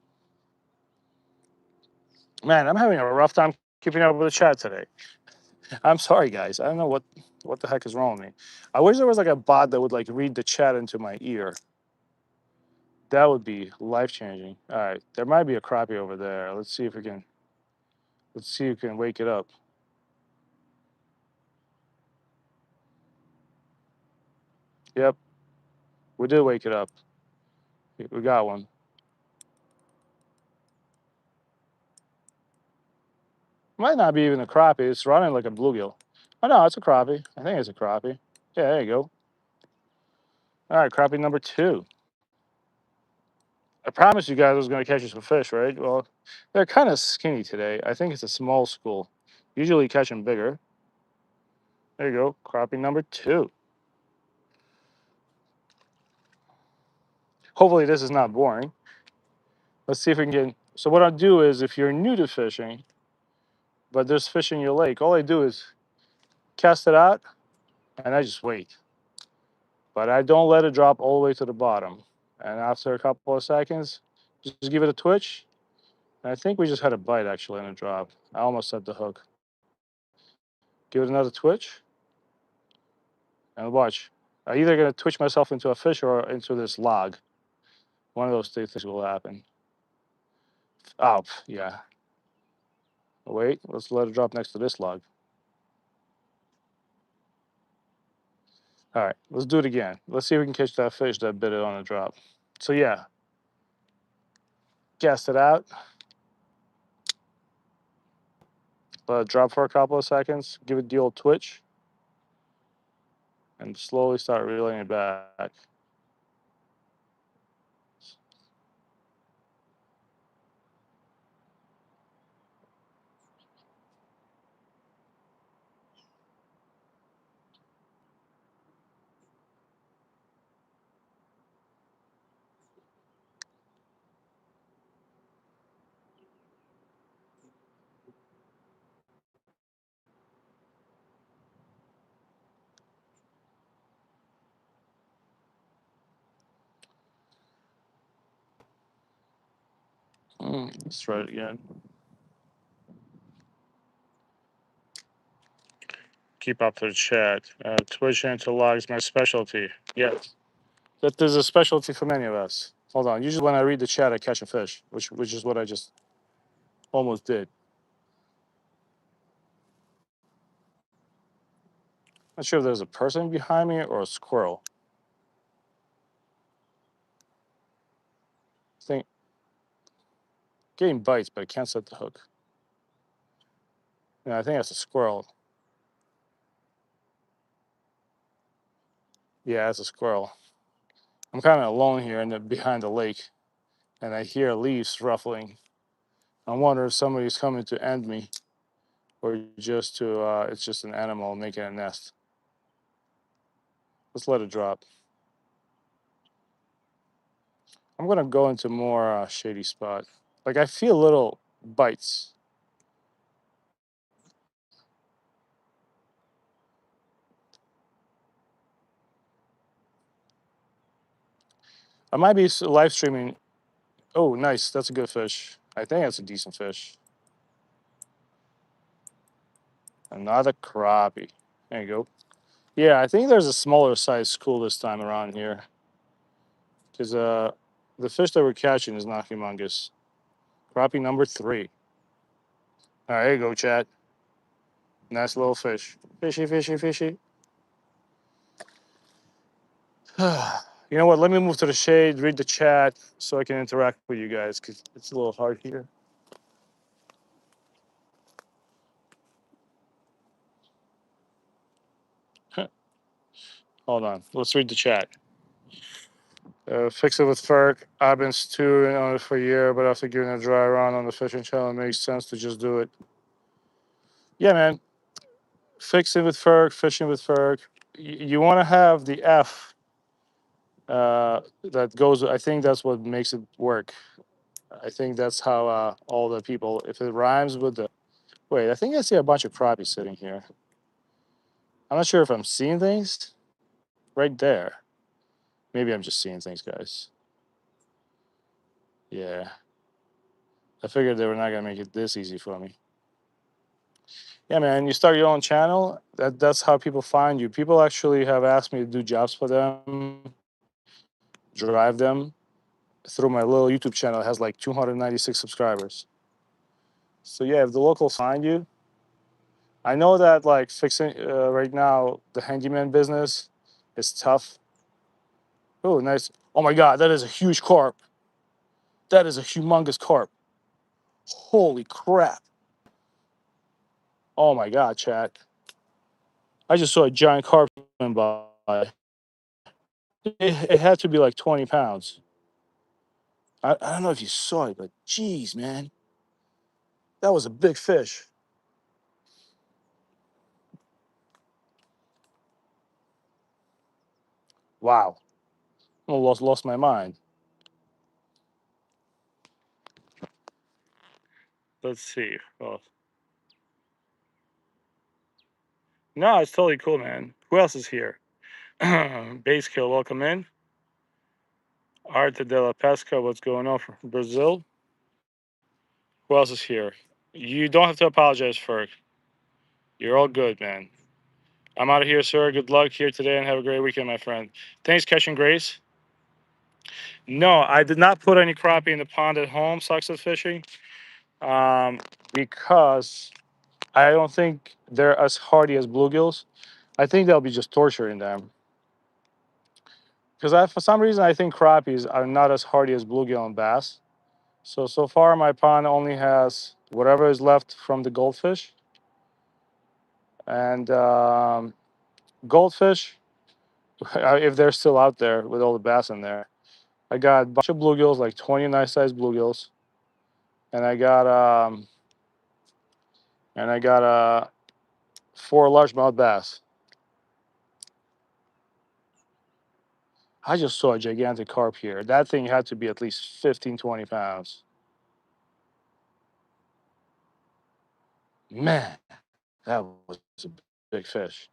Man, I'm having a rough time keeping up with the chat today. I'm sorry, guys. I don't know what the heck is wrong with me. I wish there was like a bot that would like read the chat into my ear. That would be life changing. All right, there might be a crappie over there. Let's see if we can. Let's see if we can wake it up. Yep, we did wake it up. We got one. Might not be even a crappie. It's running like a bluegill. Oh no, it's a crappie. I think it's a crappie. Yeah, there you go. All right, crappie number 2. I promised you guys I was going to catch you some fish, right? Well, they're kind of skinny today. I think it's a small school. Usually catch them bigger. There you go, crappie number 2. Hopefully this is not boring. Let's see if we can get. So what I'll do is, if you're new to fishing, but there's fish in your lake, all I do is cast it out, and I just wait. But I don't let it drop all the way to the bottom. And after a couple of seconds, just give it a twitch. And I think we just had a bite actually in a drop. I almost set the hook. Give it another twitch, and watch. I'm either gonna twitch myself into a fish or into this log. One of those two things will happen. Oh, yeah. Wait, let's let it drop next to this log. All right, let's do it again. Let's see if we can catch that fish that bit it on a drop. So yeah, cast it out, let it drop for a couple of seconds, give it the old twitch, and slowly start reeling it back. Let's try it again. Keep up to the chat. Twitch interlog is my specialty. Yes. That is a specialty for many of us. Hold on. Usually when I read the chat, I catch a fish, which is what I just almost did. Not sure if there's a person behind me or a squirrel. I think getting bites, but I can't set the hook. Yeah, I think that's a squirrel. Yeah, that's a squirrel. I'm kind of alone here behind the lake, and I hear leaves ruffling. I wonder if somebody's coming to end me, or just to it's just an animal making a nest. Let's let it drop. I'm gonna go into more shady spot. Like I feel little bites. I might be live streaming. Oh, nice. That's a good fish. I think that's a decent fish. Another crappie. There you go. Yeah, I think there's a smaller size school this time around here. Because the fish that we're catching is not humongous. Crappie number 3. All right, there you go, Chad. Nice little fish. Fishy, fishy, fishy. You know what? Let me move to the shade, read the chat, so I can interact with you guys, because it's a little hard here. Hold on. Let's read the chat. Fix it with Ferg. I've been stewing on it for a year, but after giving it a dry run on the fishing channel, it makes sense to just do it. Yeah, man. Fix it with Ferg, fishing with Ferg. You want to have the F that goes, I think that's what makes it work. I think that's how all the people, if it rhymes with the, wait, I think I see a bunch of crappies sitting here. I'm not sure if I'm seeing things right there. Maybe I'm just seeing things, guys. Yeah. I figured they were not going to make it this easy for me. Yeah, man, you start your own channel. That's how people find you. People actually have asked me to do jobs for them, drive them through my little YouTube channel. It has like 296 subscribers. So yeah, if the locals find you, I know that like fixing right now the handyman business is tough. Oh, nice. Oh my God, that is a huge carp. That is a humongous carp. Holy crap. Oh my God, chat. I just saw a giant carp come by. It had to be like 20 pounds. I don't know if you saw it, but geez, man, that was a big fish. Wow, I almost lost my mind. Let's see. Oh. No, it's totally cool, man. Who else is here? Base Kill, welcome in. Arte de la Pesca, what's going on from Brazil? Who else is here? You don't have to apologize for it. You're all good, man. I'm out of here, sir. Good luck here today and have a great weekend, my friend. Thanks, Catching Grace. No, I did not put any crappie in the pond at home, Success Fishing, because I don't think they're as hardy as bluegills. I think they'll be just torturing them. Because for some reason, I think crappies are not as hardy as bluegill and bass. So far, my pond only has whatever is left from the goldfish. And goldfish, if they're still out there with all the bass in there, I got a bunch of bluegills, like 20 nice sized bluegills. And I got 4 largemouth bass. I just saw a gigantic carp here. That thing had to be at least 15, 20 pounds. Man, that was a big fish.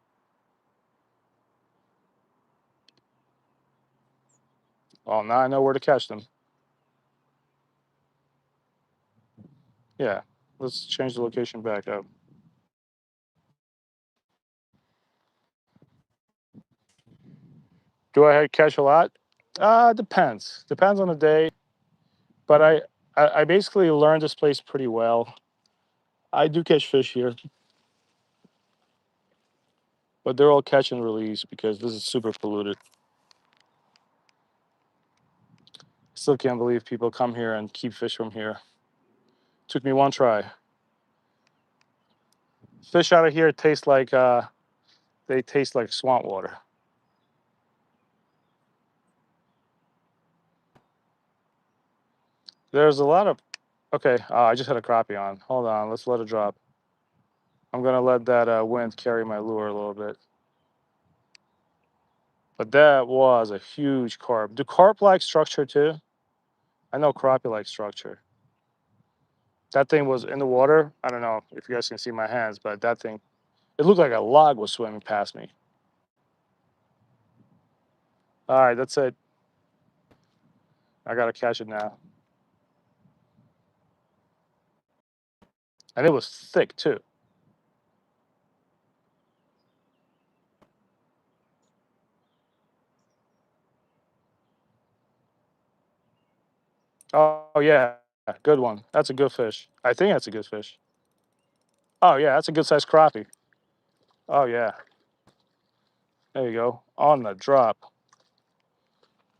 Well, now I know where to catch them. Yeah, let's change the location back up. Do I catch a lot? Depends. Depends on the day. But I basically learned this place pretty well. I do catch fish here, but they're all catch and release because this is super polluted. Still can't believe people come here and keep fish from here. Took me one try. Fish out of here taste like they taste like swamp water. There's a lot of okay. I just had a crappie on. Hold on, let's let it drop. I'm gonna let that wind carry my lure a little bit. But that was a huge carp. Do carp like structure too? I know crappie like structure. That thing was in the water. I don't know if you guys can see my hands, but that thing, it looked like a log was swimming past me. All right, that's it. I gotta catch it now. And it was thick too. Oh yeah, good one. That's a good fish. I think that's a good fish. Oh yeah, that's a good sized crappie. Oh yeah, there you go. On the drop.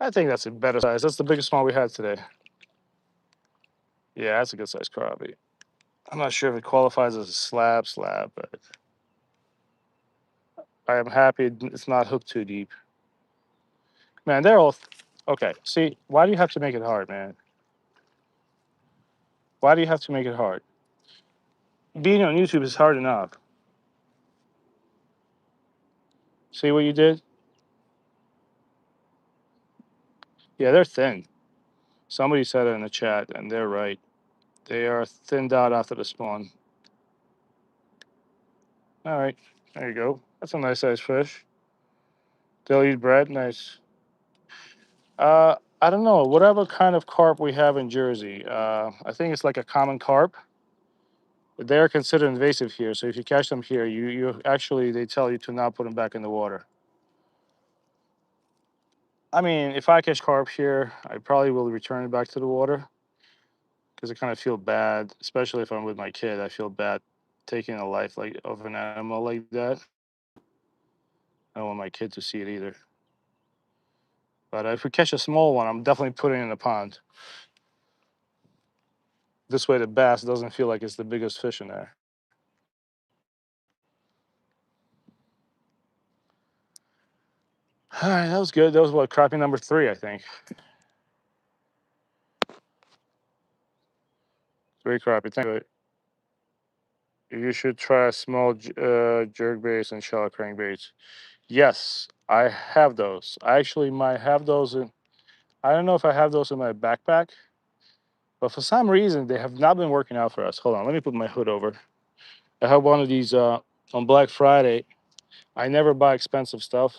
I think that's a better size. That's the biggest one we had today. Yeah, that's a good sized crappie. I'm not sure if it qualifies as a slab, but I am happy it's not hooked too deep. Man, they're all okay. See, why do you have to make it hard, man? Why do you have to make it hard? Being on YouTube is hard enough. See what you did? Yeah, they're thin. Somebody said it in the chat, and they're right. They are thinned out after the spawn. All right, there you go. That's a nice sized fish. They'll eat bread. Nice. I don't know. Whatever kind of carp we have in Jersey, I think it's like a common carp. They're considered invasive here, so if you catch them here, you actually they tell you to not put them back in the water. I mean, if I catch carp here, I probably will return it back to the water because I kind of feel bad, especially if I'm with my kid. I feel bad taking a life like of an animal like that. I don't want my kid to see it either. But if we catch a small one, I'm definitely putting it in the pond. This way, the bass doesn't feel like it's the biggest fish in there. All right, that was good. That was what crappie number 3, I think. 3 crappie. Thank you. You should try small jerk baits and shallow crankbaits. Yes, I have those. I actually might have those in. I don't know if I have those in my backpack, but for some reason they have not been working out for us. Hold on, let me put my hood over. I have one of these on Black Friday. I never buy expensive stuff.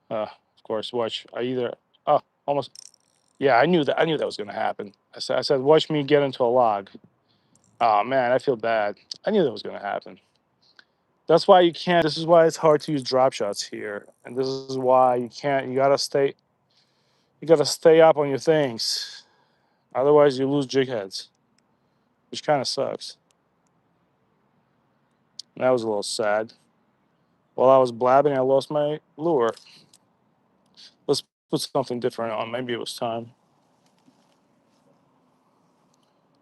Of course, watch. I either almost yeah. I knew that. I knew that was gonna happen. I said, watch me get into a log. Oh man, I feel bad. I knew that was gonna happen. That's why you can't. This is why it's hard to use drop shots here, and this is why you can't. You gotta stay. You gotta stay up on your things. Otherwise, you lose jig heads, which kind of sucks. And that was a little sad. While I was blabbing, I lost my lure. Let's put something different on. Maybe it was time.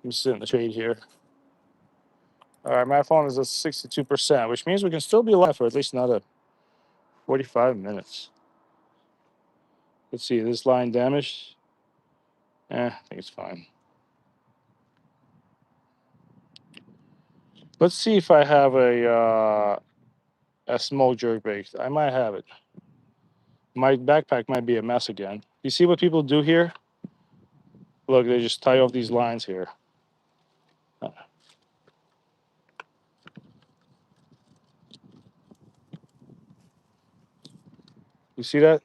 Let me sit in the shade here. All right, my phone is at 62%, which means we can still be live for at least another 45 minutes. Let's see, this line damaged. I think it's fine. Let's see if I have a small jerkbait. I might have it. My backpack might be a mess again. You see what people do here? Look, they just tie off these lines here. You see that?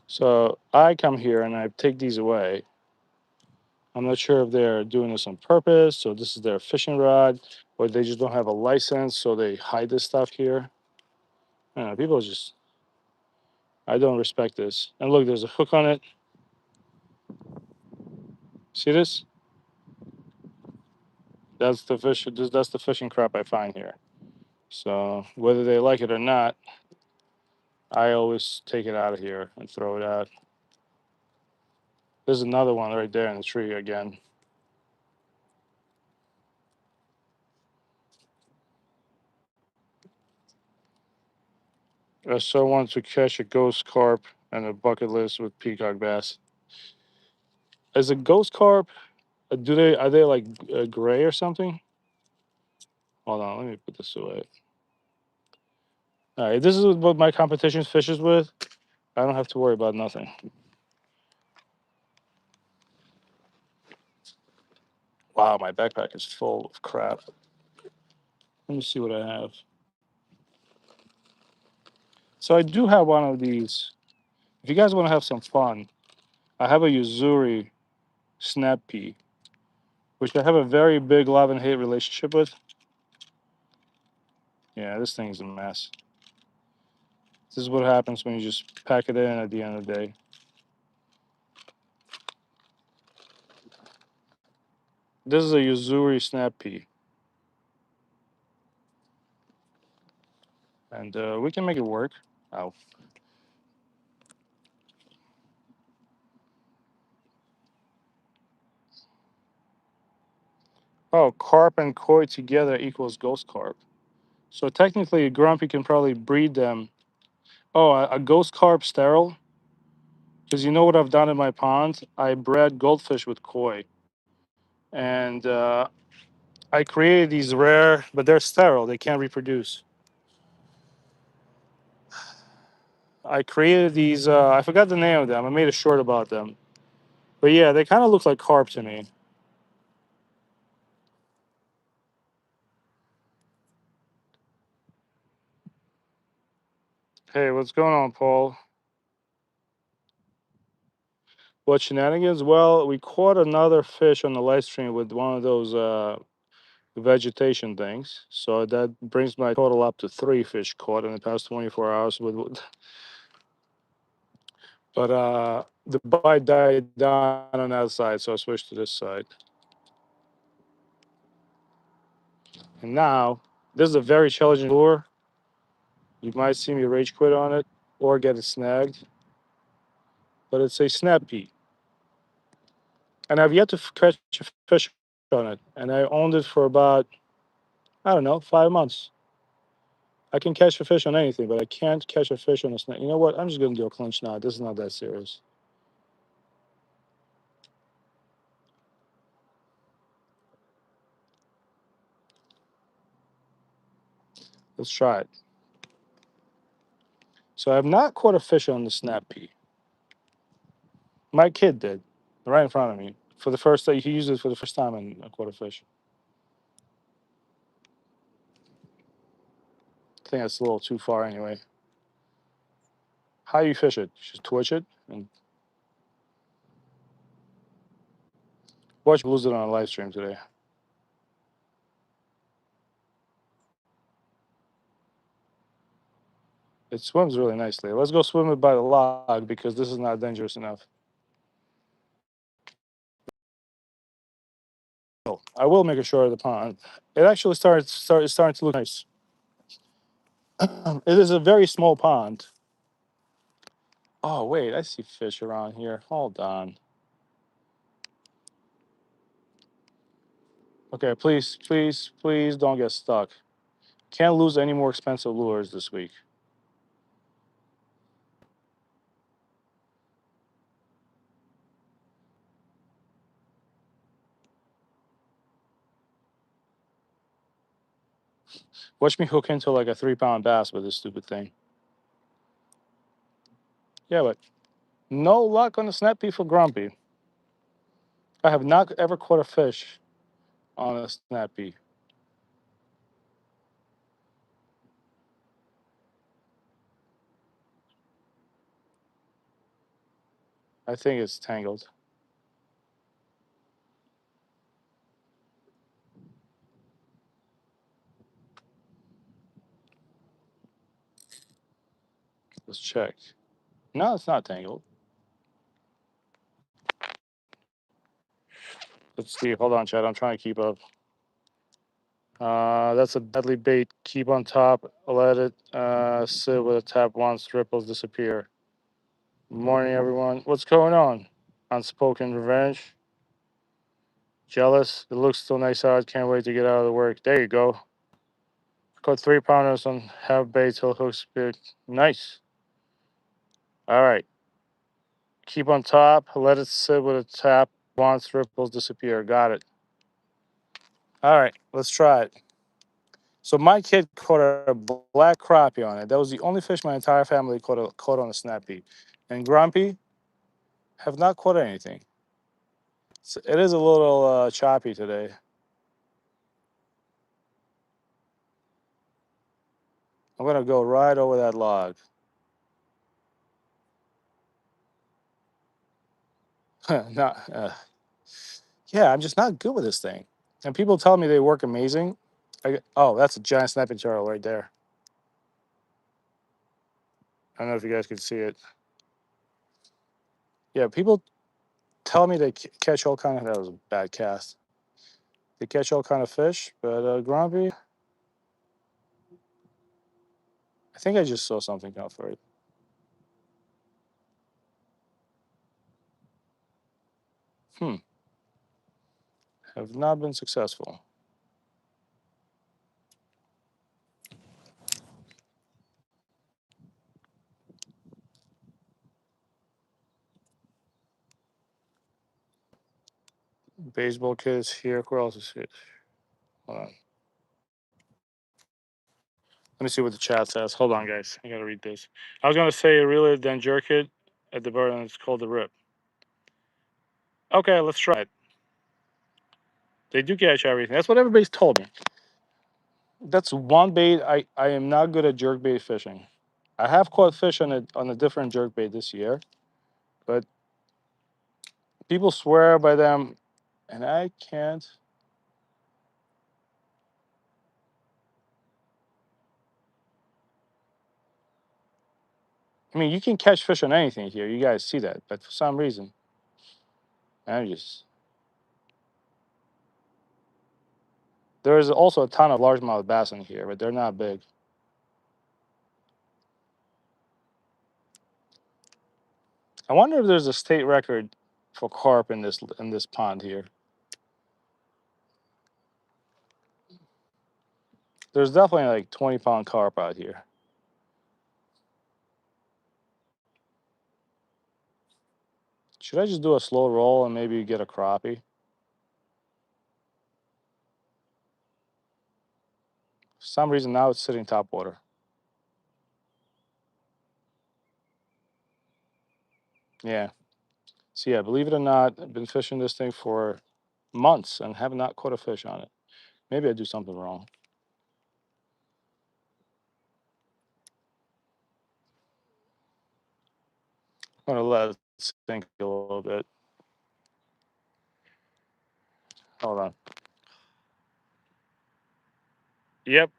So I come here and I take these away. I'm not sure if they're doing this on purpose, so this is their fishing rod, or they just don't have a license, so they hide this stuff here. I don't know, people just, I don't respect this. And look, there's a hook on it. See this? That's the fish. That's the fishing crap I find here. So whether they like it or not, I always take it out of here and throw it out. There's another one right there in the tree again. I so want to catch a ghost carp and a bucket list with peacock bass. As a ghost carp, do they are they like gray or something? Hold on, let me put this away. All right, this is what my competition fishes with. I don't have to worry about nothing. Wow, my backpack is full of crap. Let me see what I have. So I do have one of these. If you guys want to have some fun, I have a Uzuri snap pea, which I have a very big love and hate relationship with. Yeah, this thing is a mess. This is what happens when you just pack it in at the end of the day. This is a Uzuri snap pea, and we can make it work. Oh, oh, carp and koi together equals ghost carp. So technically, a grumpy can probably breed them. Oh, a ghost carp sterile. Because you know what I've done in my pond? I bred goldfish with koi, and I created these rare, but they're sterile. They can't reproduce. I created these. I forgot the name of them. I made a short about them. But yeah, they kind of look like carp to me. Hey, what's going on, Paul? What shenanigans? Well, we caught another fish on the live stream with one of those vegetation things. So that brings my total up to 3 fish caught in the past 24 hours. But the bite died down on that side, so I switched to this side. And now, this is a very challenging lure. You might see me rage quit on it or get it snagged, but it's a snap pea. And I've yet to catch a fish on it. And I owned it for about, I don't know, 5 months. I can catch a fish on anything, but I can't catch a fish on a snap. You know what? I'm just going to do a clinch now. This is not that serious. Let's try it. So I have not caught a fish on the snap pea. My kid did, right in front of me. For the first time, he used it for the first time and I caught a fish. I think that's a little too far anyway. How you fish it? Just twitch it and watch lose it on a live stream today. It swims really nicely. Let's go swim it by the log because this is not dangerous enough. Oh, I will make a short of the pond. It actually is starting to look nice. It is a very small pond. Oh wait, I see fish around here. Hold on. Okay, please, please, please don't get stuck. Can't lose any more expensive lures this week. Watch me hook into like a 3 pound bass with this stupid thing. Yeah, but no luck on the snap pea for Grumpy. I have not ever caught a fish on a snap pea. I think it's tangled. Let's check. No, it's not tangled. Let's see. Hold on, Chad. I'm trying to keep up. That's a deadly bait. Keep on top. Let it sit with a tap once ripples disappear. Morning, everyone. What's going on? Unspoken revenge. Jealous. It looks still nice out. Can't wait to get out of the work. There you go. Caught 3 pounders on half bait till hooks big. Nice. All right. Keep on top. Let it sit with a tap once ripples disappear. Got it. All right. Let's try it. So my kid caught a black crappie on it. That was the only fish my entire family caught on a snappy. And Grumpy have not caught anything. So it is a little choppy today. I'm gonna go right over that log. not, yeah, I'm just not good with this thing. And people tell me they work amazing. Oh, that's a giant snapping turtle right there. I don't know if you guys can see it. Yeah, people tell me they catch all kind of. That was a bad cast. They catch all kind of fish, but Grumpy, I think I just saw something out for it. Hmm. Have not been successful. Baseball kids here. Where else is it? Hold on. Let me see what the chat says. Hold on, guys. I gotta read this. I was gonna say reel it, then jerk it at the bird, and it's called the rip. Okay, let's try it. They do catch everything. That's what everybody's told me. That's one bait. I am not good at jerk bait fishing. I have caught fish on a different jerk bait this year, but people swear by them, and I can't. I mean, you can catch fish on anything here. You guys see that, but for some reason, I'm just. There is also a ton of largemouth bass in here, but they're not big. I wonder if there's a state record for carp in this pond here. There's definitely like 20-pound carp out here. Should I just do a slow roll and maybe get a crappie? For some reason now it's sitting top water. Yeah. So yeah, believe it or not, I've been fishing this thing for months and have not caught a fish on it. Maybe I do something wrong. I'm gonna let it sink a little bit. Hold on. Yep.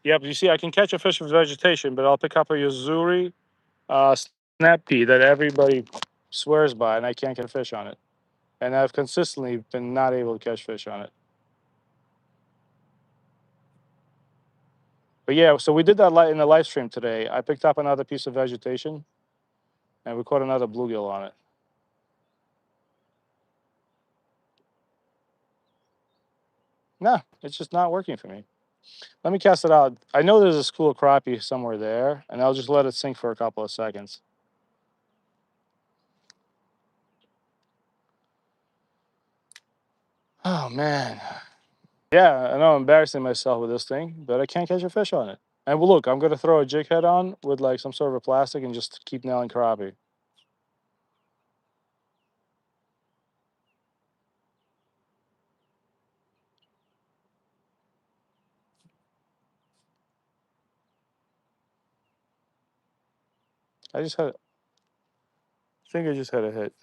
Yep. You see, I can catch a fish with vegetation, but I'll pick up a Yuzuri snap pea that everybody swears by, and I can't get a fish on it. And I've consistently been not able to catch fish on it. But yeah, so we did that in the live stream today. I picked up another piece of vegetation, and we caught another bluegill on it. Nah, it's just not working for me. Let me cast it out. I know there's a school of crappie somewhere there, and I'll just let it sink for a couple of seconds. Oh man. Yeah, I know I'm embarrassing myself with this thing, but I can't catch a fish on it. And well, look, I'm gonna throw a jig head on with like some sort of a plastic and just keep nailing crappie. I just had think I just had a hit.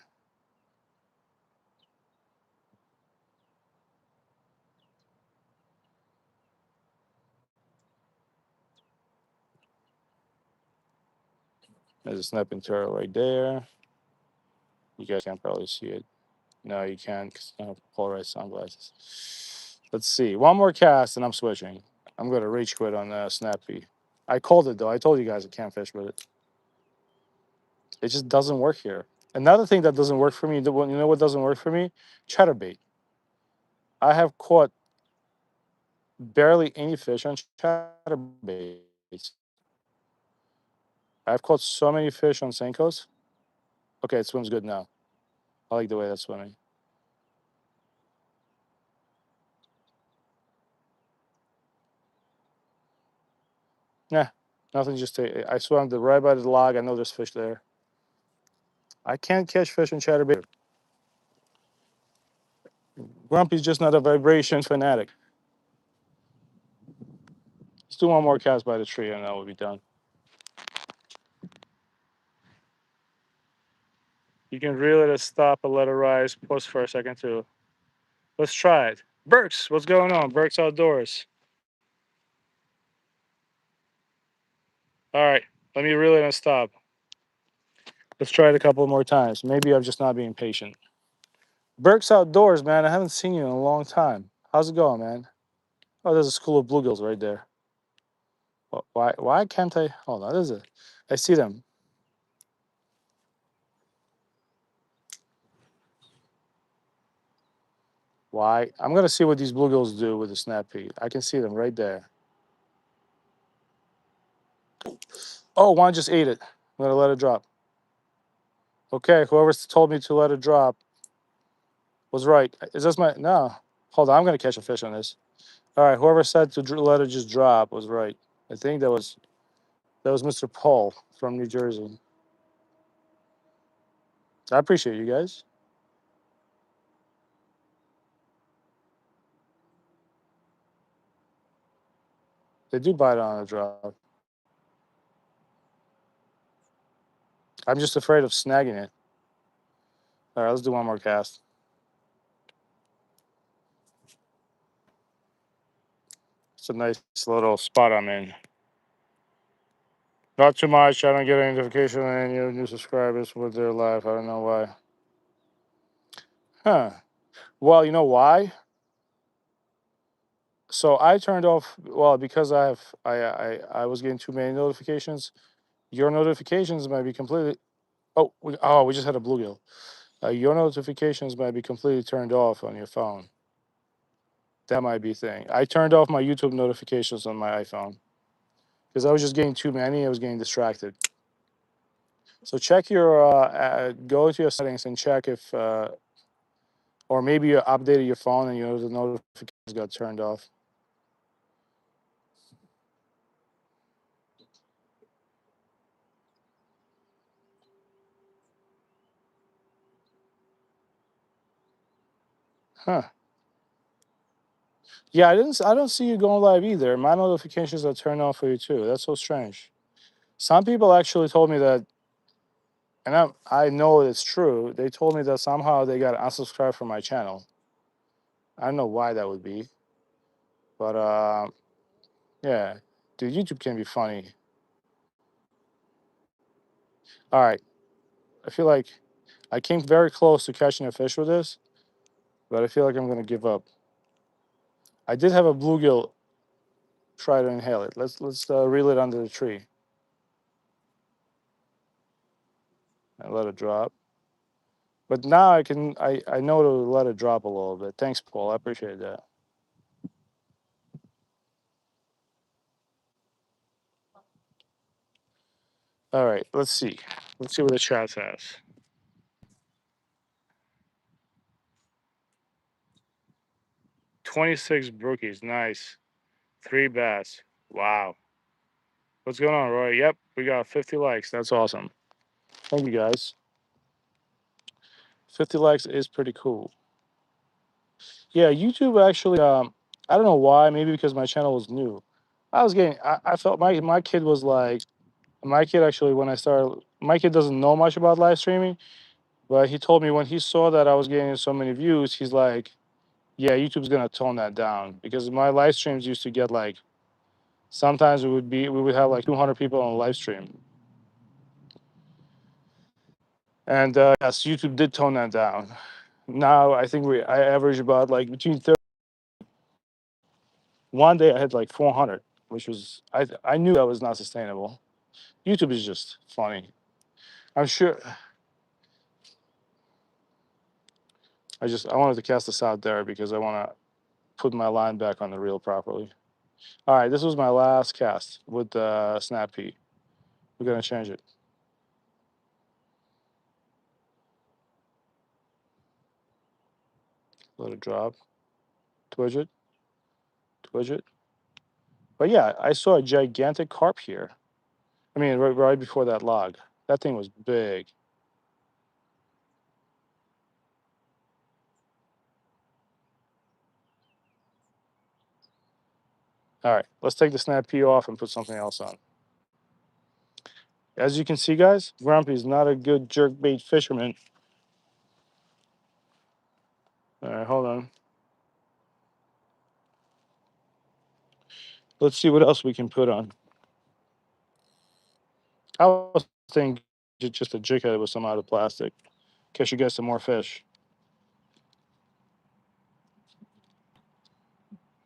There's a snapping turtle right there. You guys can't probably see it. No, you can't because I have polarized sunglasses. Let's see. One more cast and I'm switching. I'm going to rage quit on Snappy. I called it though. I told you guys I can't fish with it. It just doesn't work here. Another thing that doesn't work for me, you know what doesn't work for me? Chatterbait. I have caught barely any fish on chatterbait. I've caught so many fish on Senkos. Okay, it swims good now. I like the way that's swimming. Nah, nothing. Just I swam right by the log. I know there's fish there. I can't catch fish on chatterbait. Grumpy's just not a vibration fanatic. Let's do one more cast by the tree and that will be done. You can reel it at stop and let it rise. Pause for a second too. Let's try it. Burks, what's going on? Burks Outdoors. All right, let me reel it and stop. Let's try it a couple more times. Maybe I'm just not being patient. Burks Outdoors, man. I haven't seen you in a long time. How's it going, man? Oh, there's a school of bluegills right there. Why can't I? Hold on, there's a. I see them. Why? I'm gonna see what these bluegills do with the snap feed. I can see them right there. Oh, one just ate it. I'm gonna let it drop. Okay, whoever told me to let it drop was right. Is this my no? Hold on, I'm gonna catch a fish on this. All right, whoever said to let it just drop was right. I think that was Mr. Paul from New Jersey. I appreciate you guys. They do bite on a drop. I'm just afraid of snagging it. All right, let's do one more cast. It's a nice little spot I'm in. Not too much. I don't get any notification on any new subscribers with their live. I don't know why. Huh. Well, you know why? So I turned off. Well, because I was getting too many notifications. Your notifications might be completely. We just had a bluegill. Your notifications might be completely turned off on your phone. That might be a thing. I turned off my YouTube notifications on my iPhone because I was just getting too many. I was getting distracted. So check your go to your settings and check if or maybe you updated your phone and the notifications got turned off. Huh. Yeah, I don't see you going live either. My notifications are turned off for you too. That's so strange. Some people actually told me that, and I know it's true. They told me that somehow they got unsubscribed from my channel. I don't know why that would be, but yeah, dude, YouTube can be funny. All right, I feel like I came very close to catching a fish with this, but I feel like I'm gonna give up. I did have a bluegill try to inhale it. Let's reel it under the tree and let it drop. But now I know to let it drop a little bit. Thanks, Paul. I appreciate that. All right, let's see. Let's see what the chat says. 26 brookies, nice. 3 bass. Wow. What's going on, Roy? Yep, we got 50 likes. That's awesome. Thank you guys. 50 likes is pretty cool. Yeah, YouTube actually. I don't know why. Maybe because my channel was new. I felt my kid was like My kid actually, when I started, my kid doesn't know much about live streaming, but he told me when he saw that I was getting so many views, he's like, "Yeah, YouTube's gonna tone that down," because my live streams used to get like sometimes we would have like 200 people on a live stream, and yes, YouTube did tone that down. Now I think I average about like between 30. One day I had like 400, which was I knew that was not sustainable. YouTube is just funny. I'm sure. I wanted to cast this out there because I want to put my line back on the reel properly. All right, this was my last cast with the snap P. We're gonna change it. Let it drop. Twitch it. Twitch it. But yeah, I saw a gigantic carp here. I mean, right before that log. That thing was big. All right, let's take the snap P off and put something else on. As you can see, guys, Grumpy is not a good jerkbait fisherman. All right, hold on. Let's see what else we can put on. I was thinking just a jig head with some out of plastic. In case you get some more fish.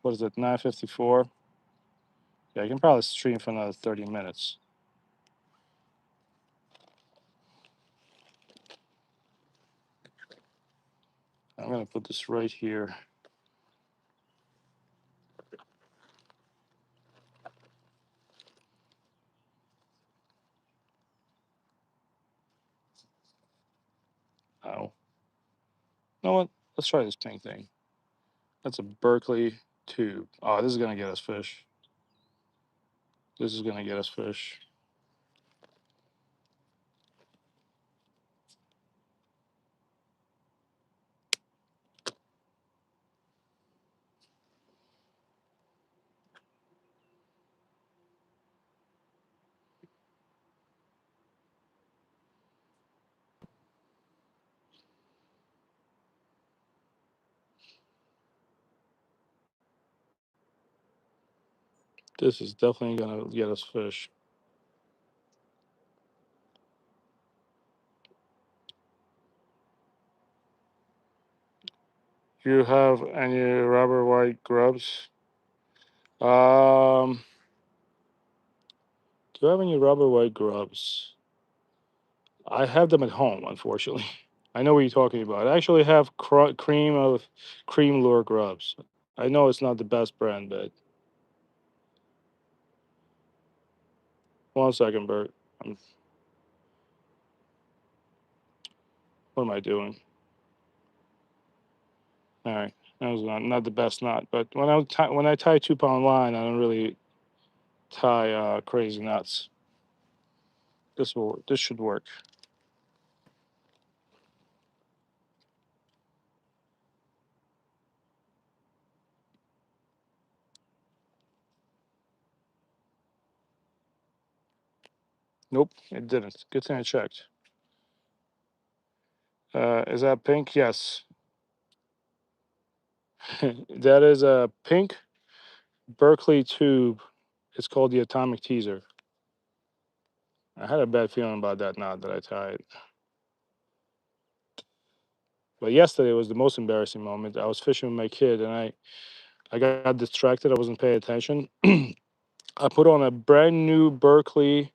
What is it, 9:54? Yeah, you can probably stream for another 30 minutes. I'm gonna put this right here. Oh, you know what? Let's try this pink thing. That's a Berkeley tube. Oh, this is gonna get us fish. This is gonna get us fish. This is definitely gonna get us fish. Do you have any rubber white grubs? Um, do you have any rubber white grubs? I have them at home, unfortunately. I know what you're talking about. I actually have cream lure grubs. I know it's not the best brand, but 1 second, Bert. What am I doing? All right, that was not the best knot, but when I tie 2 pound line, I don't really tie crazy knots. This should work. Nope, it didn't. Good thing I checked. Is that pink? Yes. That is a pink Berkeley tube. It's called the Atomic Teaser. I had a bad feeling about that knot that I tied. But yesterday was the most embarrassing moment. I was fishing with my kid and I got distracted. I wasn't paying attention. I put on a brand new Berkeley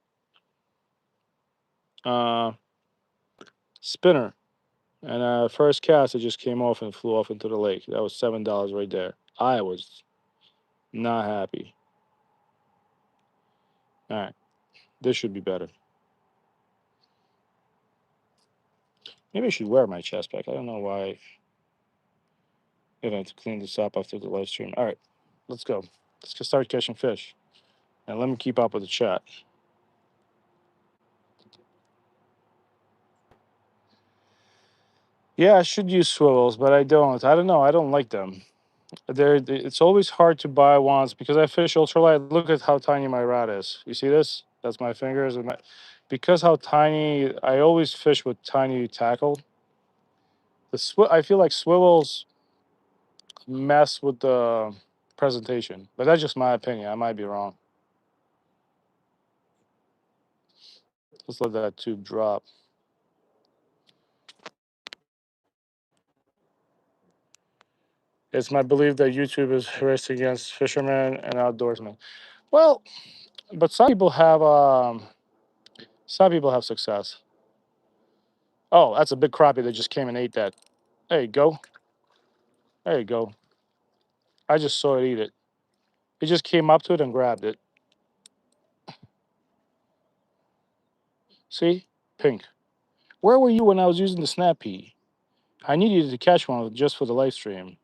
uh, spinner. And first cast, it just came off and flew off into the lake. That was $7 right there. I was not happy. All right, this should be better. Maybe I should wear my chest pack. I don't know why. I'm gonna have to clean this up after the live stream. All right, let's go. Let's just start catching fish, and let me keep up with the chat. Yeah, I should use swivels, but I don't. I don't know. I don't like them. It's always hard to buy ones because I fish ultralight. Look at how tiny my rod is. You see this? That's my fingers. Because how tiny, I always fish with tiny tackle. I feel like swivels mess with the presentation, but that's just my opinion. I might be wrong. Let's let that tube drop. It's my belief that YouTube is racing against fishermen and outdoorsmen. Well, but some people have success. Oh, that's a big crappie that just came and ate that. There you go. There you go. I just saw it eat it. It just came up to it and grabbed it. See? Pink. Where were you when I was using the snap pea? I needed you to catch one just for the live stream.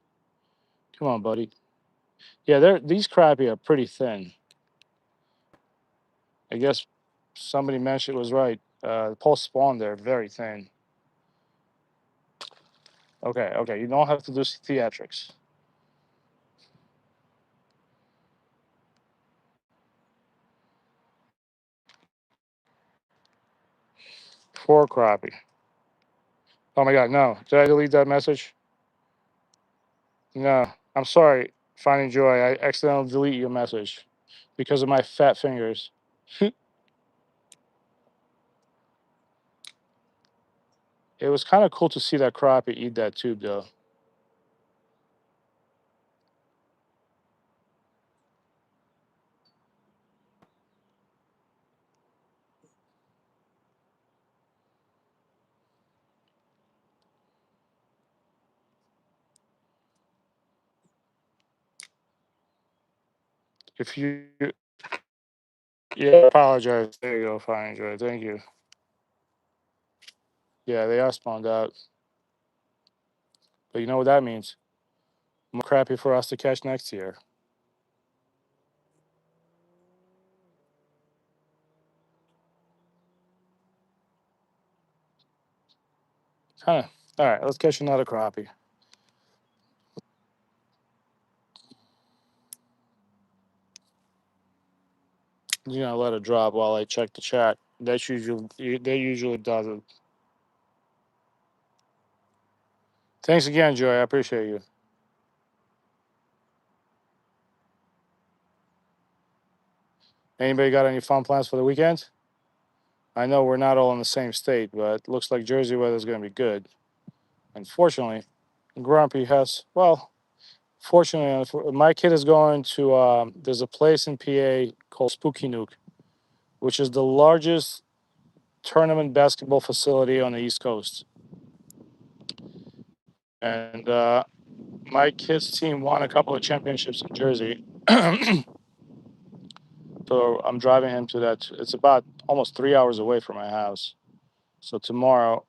Come on, buddy. Yeah, these crappie are pretty thin. I guess somebody mentioned it was right. Post spawn, they're very thin. Okay, okay. You don't have to do theatrics. Poor crappie. Oh my god, no. Did I delete that message? No. I'm sorry, Finding Joy. I accidentally delete your message because of my fat fingers. It was kind of cool to see that crappie eat that tube, though. If you, yeah, apologize. There you go, Finding Joy. Thank you. Yeah, they are spawned out. But you know what that means? More crappie for us to catch next year. Kind of. All right, let's catch another crappie. You know, let it drop while I check the chat. That usually does it. Thanks again, Joy. I appreciate you. Anybody got any fun plans for the weekend? I know we're not all in the same state, but it looks like Jersey weather is going to be good. Unfortunately, Grumpy has, well, fortunately, my kid is going to, there's a place in PA called Spooky Nuke, which is the largest tournament basketball facility on the East Coast. And my kid's team won a couple of championships in Jersey. So I'm driving him to that. It's about almost 3 hours away from my house. So tomorrow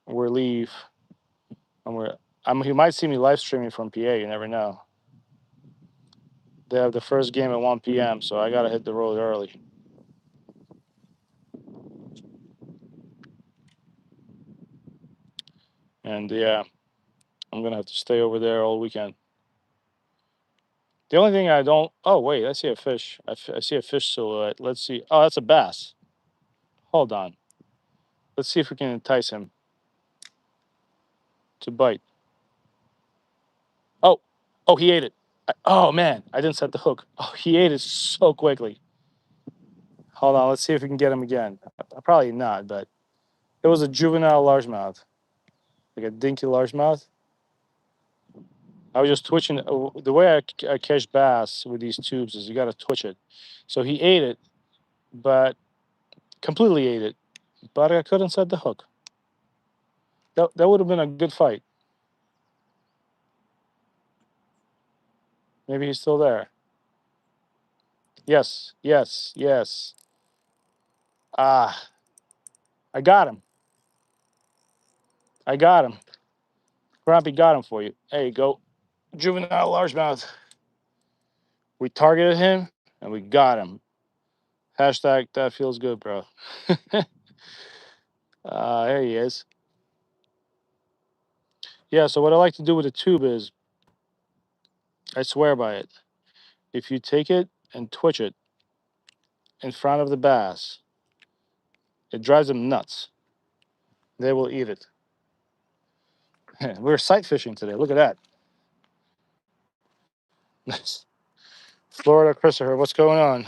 we leave, and he might see me live streaming from PA. You never know. They have the first game at 1 p.m., so I gotta hit the road early. And yeah, I'm gonna have to stay over there all weekend. The only thing I don't. Oh wait, I see a fish. I see a fish silhouette. Let's see. Oh, that's a bass. Hold on. Let's see if we can entice him to bite. Oh, oh, he ate it. Oh man, I didn't set the hook. Oh, he ate it so quickly. Hold on, let's see if we can get him again. Probably not, but it was a juvenile largemouth, like a dinky largemouth. I was just twitching. The way I catch bass with these tubes is you got to twitch it. So he ate it, but completely ate it. But I couldn't set the hook. That would have been a good fight. Maybe he's still there. Yes, yes, yes. Ah, I got him. I got him. Grumpy got him for you. There you go. Juvenile largemouth. We targeted him and we got him. Hashtag that feels good, bro. There he is. Yeah, so what I like to do with a tube is, I swear by it. If you take it and twitch it, in front of the bass. It drives them nuts. They will eat it. We're sight fishing today. Look at that. Nice. Florida Christopher, what's going on?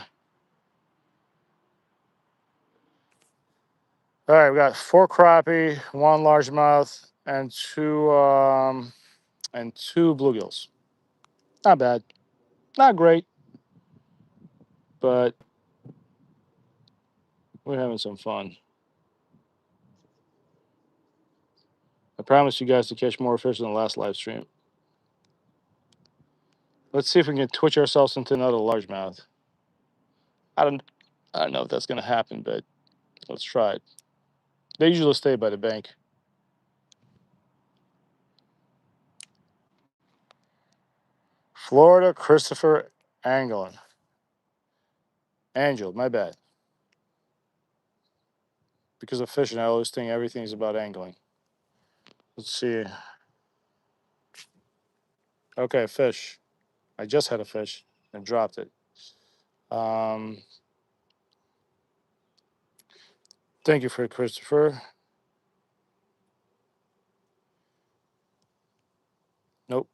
All right, we got 4 crappie, 1 largemouth, and two bluegills. Not bad. Not great, but we're having some fun. I promised you guys to catch more fish than the last live stream. Let's see if we can twitch ourselves into another largemouth. I don't know if that's gonna happen, but let's try it. They usually stay by the bank. Florida Christopher Anglin. Angel, my bad. Because of fishing, I always think everything is about angling. Let's see. Okay, fish. I just had a fish and dropped it. Um, Thank you for Christopher. Nope.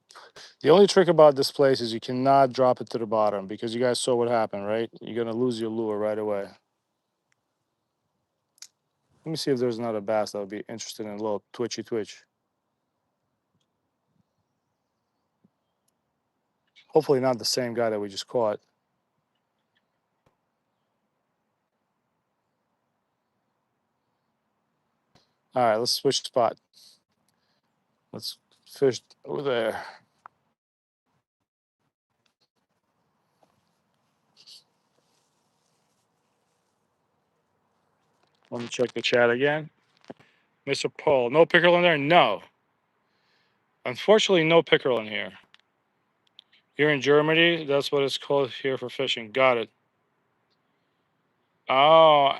The only trick about this place is you cannot drop it to the bottom because you guys saw what happened, right? You're gonna lose your lure right away. Let me see if there's another bass that would be interested in a little twitchy twitch. Hopefully not the same guy that we just caught. All right, let's switch spot. Let's fish over there. Let me check the chat again. Mr. Paul, no pickerel in there? No. Unfortunately, no pickerel in here. Here in Germany, that's what it's called here for fishing. Got it. Oh,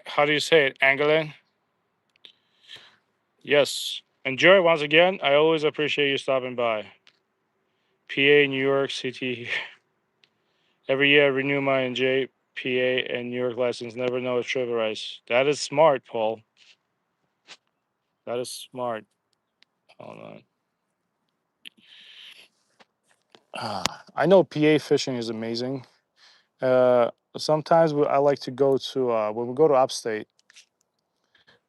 how do you say it? Angling? Yes. Enjoy once again. I always appreciate you stopping by. PA, New York City. Every year I renew my NJ, PA, and New York license. Never know it's trivialized. That is smart, Paul. That is smart. Hold on. I know PA fishing is amazing. Sometimes I like to go to, when we go to upstate,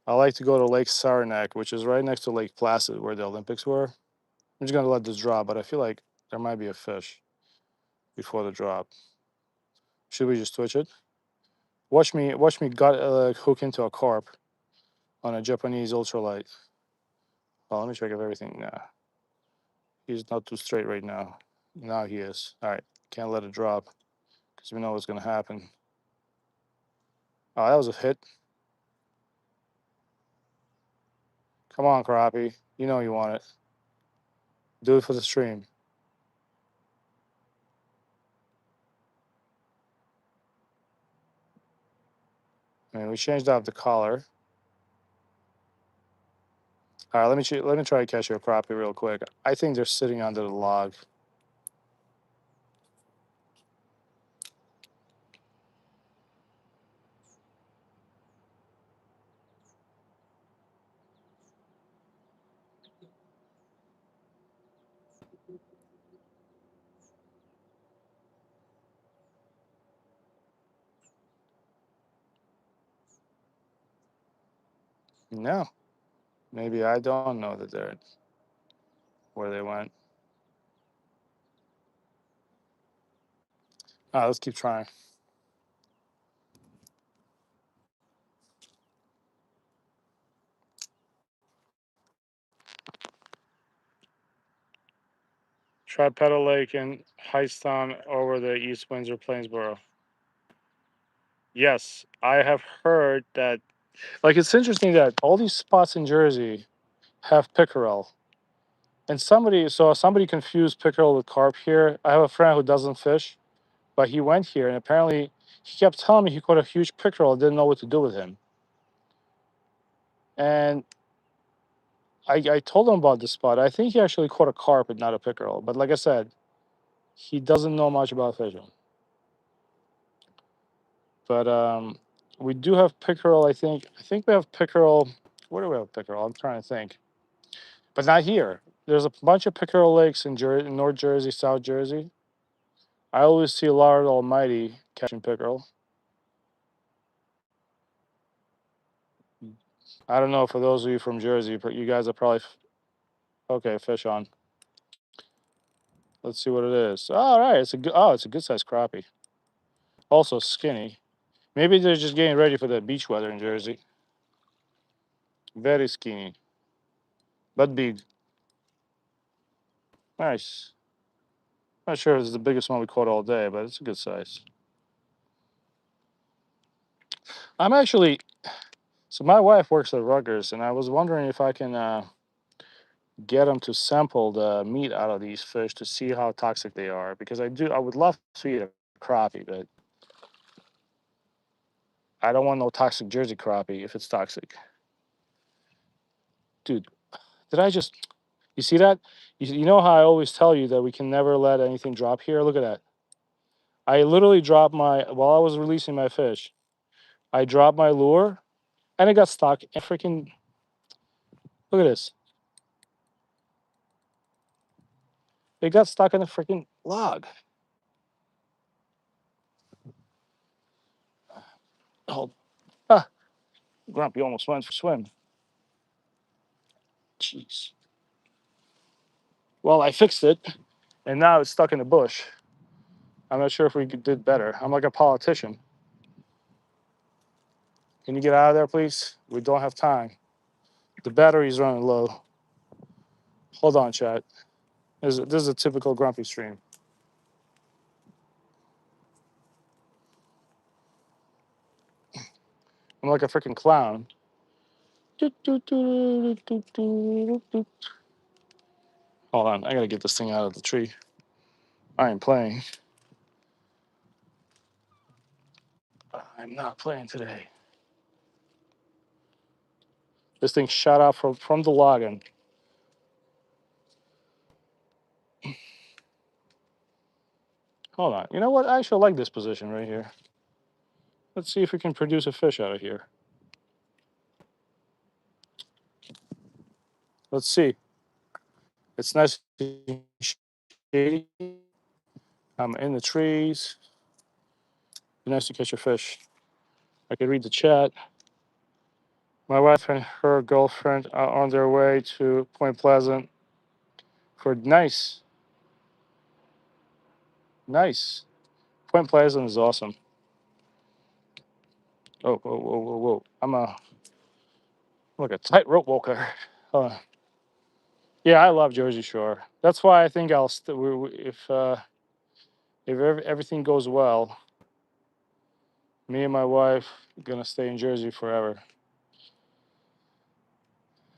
I like to go to Lake Saranac, which is right next to Lake Placid, where the Olympics were. I'm just gonna let this drop, but I feel like there might be a fish before the drop. Should we just twitch it? Watch me hook into a carp on a Japanese ultralight. Oh, let me check if everything. Nah, he's not too straight right now. Now he is. All right, can't let it drop because we know what's gonna happen. Oh, that was a hit. Come on, crappie. You know you want it. Do it for the stream. I mean, we changed out the collar. All right, let me try to catch your crappie real quick. I think they're sitting under the log. No, maybe I don't know that they're where they went. Let's keep trying. Try Pedal Lake and Hightstown over the East Windsor Plainsboro. Yes, I have heard that. Like, it's interesting that all these spots in Jersey have pickerel. And somebody confused pickerel with carp here. I have a friend who doesn't fish, but he went here and apparently he kept telling me he caught a huge pickerel, didn't know what to do with him. And I told him about this spot. I think he actually caught a carp and not a pickerel. But like I said, he doesn't know much about fishing. But we do have pickerel. I think we have pickerel. Where do we have pickerel? I'm trying to think, but not here. There's a bunch of pickerel lakes in North Jersey, South Jersey. I always see Lord Almighty catching pickerel. I don't know for those of you from Jersey, but you guys are probably okay. Fish on. Let's see what it is. All right, it's a good sized crappie. Also skinny. Maybe they're just getting ready for the beach weather in Jersey. Very skinny, but big. Nice. Not sure if it's the biggest one we caught all day, but it's a good size. I'm actually so my wife works at Rutgers, and I was wondering if I can get them to sample the meat out of these fish to see how toxic they are. Because I would love to eat a crappie, but I don't want no toxic Jersey crappie if it's toxic. Dude, did I just? You see that? You know how I always tell you that we can never let anything drop here? Look at that. I literally dropped while I was releasing my fish, I dropped my lure and it got stuck in freaking, look at this. It got stuck in a freaking log. Oh, ah, Grumpy almost went for a swim. Jeez. Well, I fixed it and now it's stuck in the bush. I'm not sure if we did better. I'm like a politician. Can you get out of there, please? We don't have time. The battery's running low. Hold on, chat. This is a typical Grumpy stream. I'm like a freaking clown. Hold on, I gotta get this thing out of the tree. I ain't playing. I'm not playing today. This thing shot out from the login. Hold on. You know what? I actually like this position right here. Let's see if we can produce a fish out of here. Let's see. It's nice and shady. I'm in the trees. Be nice to catch a fish. I can read the chat. My wife and her girlfriend are on their way to Point Pleasant for nice. Point Pleasant is awesome. Oh, whoa, whoa, whoa, whoa. I'm like a tightrope walker. Yeah, I love Jersey Shore. That's why I think I'll if everything goes well, me and my wife are gonna stay in Jersey forever.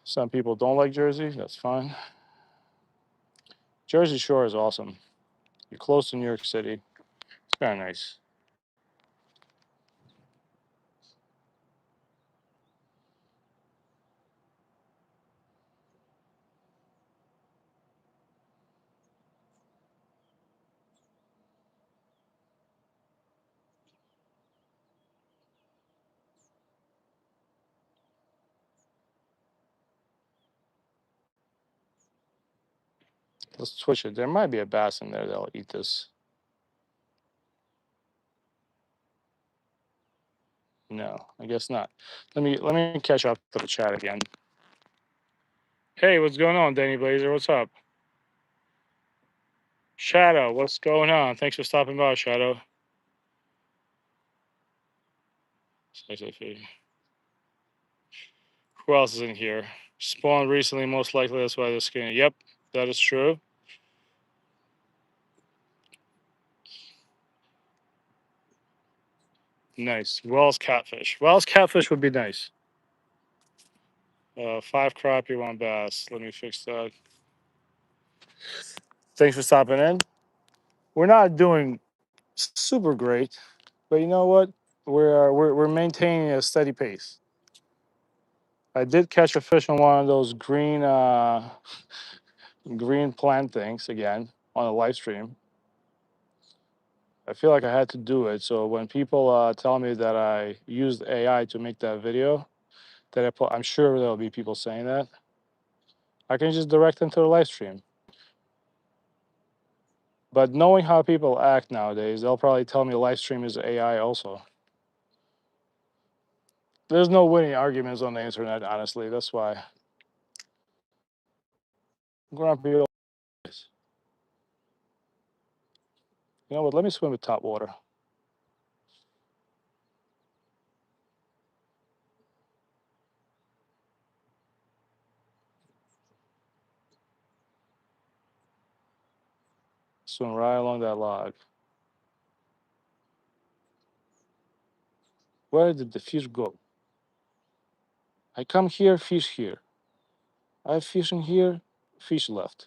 Some people don't like Jersey. That's fine. Jersey Shore is awesome. You're close to New York City. It's kind of nice. Let's switch it. There might be a bass in there that'll eat this. No, I guess not. Let me catch up to the chat again. Hey, what's going on, Danny Blazer? What's up? Shadow, what's going on? Thanks for stopping by, Shadow. Who else is in here? Spawned recently, most likely that's why they're skinny. Yep, that is true. Nice. Wells catfish. Wells catfish would be nice. 5 crappie, 1 bass. Let me fix that. Thanks for stopping in. We're not doing super great, but you know what? We're maintaining a steady pace. I did catch a fish on one of those green plant things again on a live stream. I feel like I had to do it. So when people tell me that I used AI to make that video, that I'm sure there'll be people saying that. I can just direct them to the live stream. But knowing how people act nowadays, they'll probably tell me live stream is AI also. There's no winning arguments on the internet, honestly. That's why. Grumpy old guys. You know what? Let me swim with top water. Swim right along that log. Where did the fish go? I come here, fish here. I fish in here, fish left.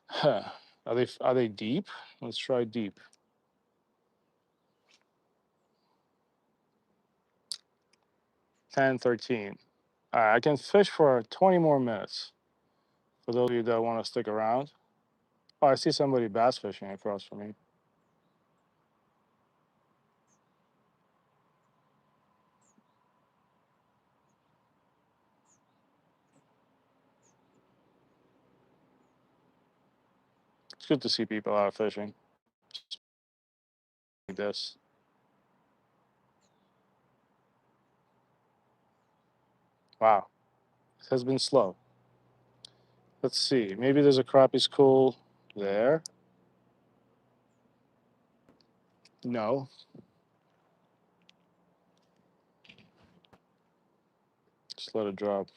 Huh. Are they deep? Let's try deep. 10, 13. All right, I can fish for 20 more minutes. For those of you that want to stick around. Oh, I see somebody bass fishing across from me. It's good to see people out fishing like this. Wow, it has been slow. Let's see. Maybe there's a crappie school there. No. Just let it drop.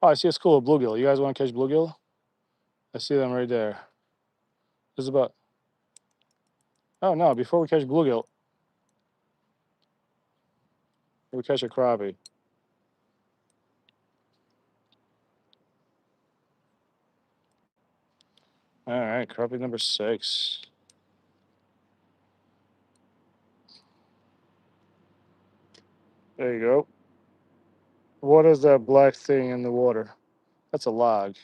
Oh, I see a school of bluegill. You guys want to catch bluegill? I see them right there. This is about. Oh no! Before we catch bluegill, we catch a crappie. All right, crappie number 6. There you go. What is that black thing in the water? That's a log.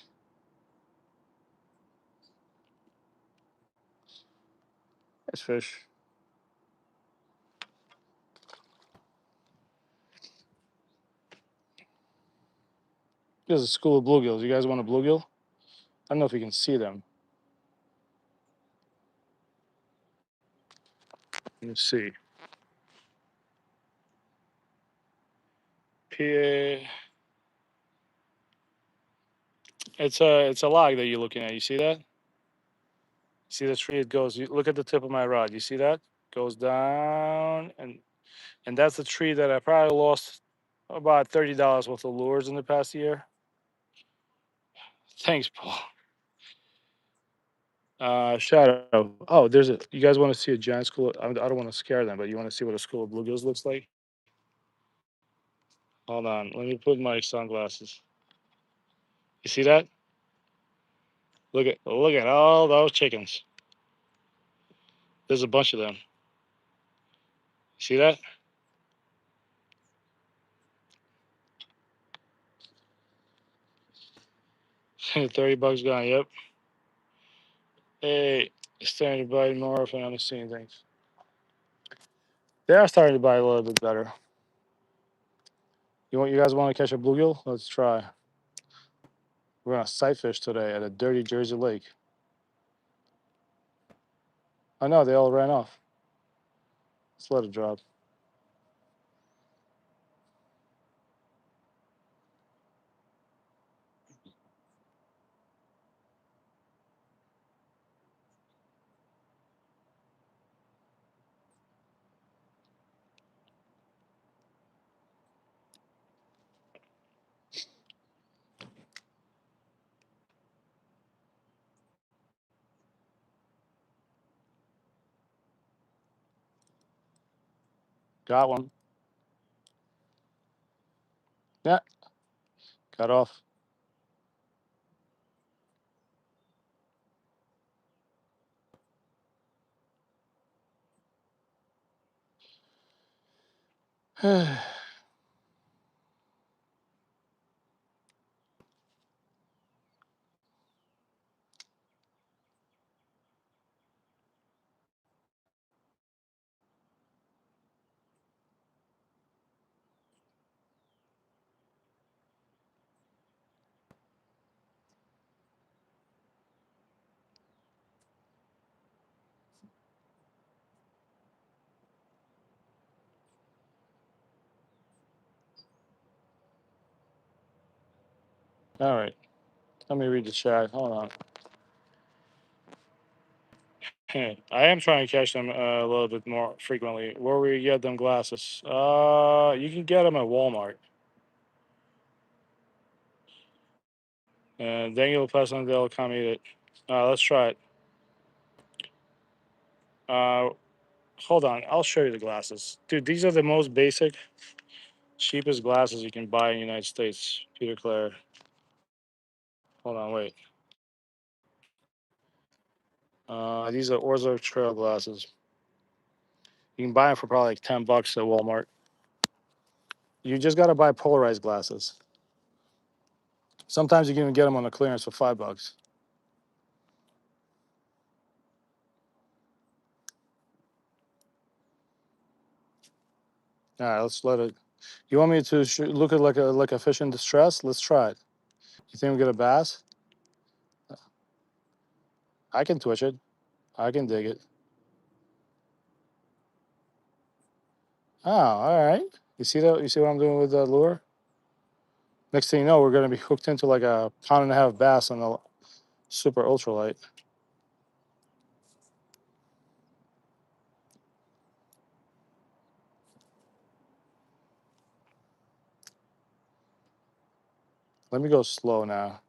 Nice fish. There's a school of bluegills. You guys want a bluegill? I don't know if you can see them. Let me see. PA. It's a log that you're looking at. You see that? See the tree? It goes. You look at the tip of my rod. You see that? Goes down, and that's the tree that I probably lost about $30 worth of lures in the past year. Thanks, Paul. Shadow. Oh, there's a. You guys want to see a giant school? I don't want to scare them, but you want to see what a school of bluegills looks like? Hold on. Let me put my sunglasses. You see that? Look at all those chickens. There's a bunch of them. See that? 30 bucks gone. Yep. Hey, it's starting to bite more often. I'm seeing things. They are starting to bite a little bit better. You guys want to catch a bluegill? Let's try. We're gonna sight fish today at a dirty Jersey lake. I know they all ran off. Let's let it drop. Got one. Yeah, got off. All right. Let me read the chat. Hold on. I am trying to catch them a little bit more frequently. Where we get them glasses? You can get them at Walmart. Daniel Pesson, they'll come eat it. Let's try it. Uh, Hold on. I'll show you the glasses. Dude, these are the most basic, cheapest glasses you can buy in the United States. Peter Clare. Hold on, wait. These are Orzo Trail glasses. You can buy them for probably like $10 at Walmart. You just got to buy polarized glasses. Sometimes you can even get them on the clearance for $5. All right, let's let it. You want me to look at like a fish in distress? Let's try it. You think we get a bass? I can twitch it. I can dig it. Oh, all right. You see that? You see what I'm doing with the lure? Next thing you know, we're going to be hooked into like a pound-and-a-half bass on the super ultralight. Let me go slow now.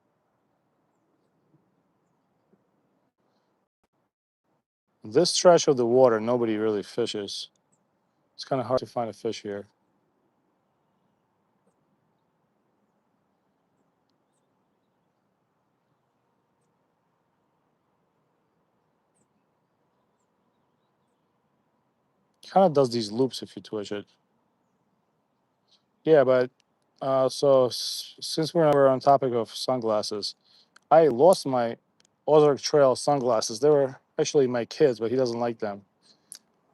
This stretch of the water, nobody really fishes. It's kind of hard to find a fish here. Kind of does these loops if you twitch it. Yeah, but since we're on topic of sunglasses, I lost my Ozark Trail sunglasses. They were actually my kids, but he doesn't like them.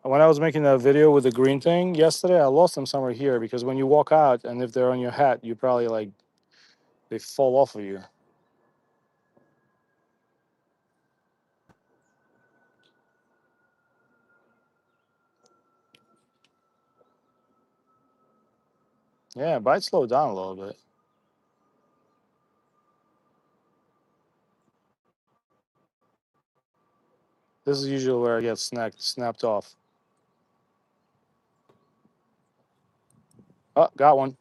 When I was making that video with the green thing yesterday, I lost them somewhere here because when you walk out and if they're on your hat, you probably like they fall off of you. Yeah, but I'd slow down a little bit. This is usually where I get snapped off. Oh, got one.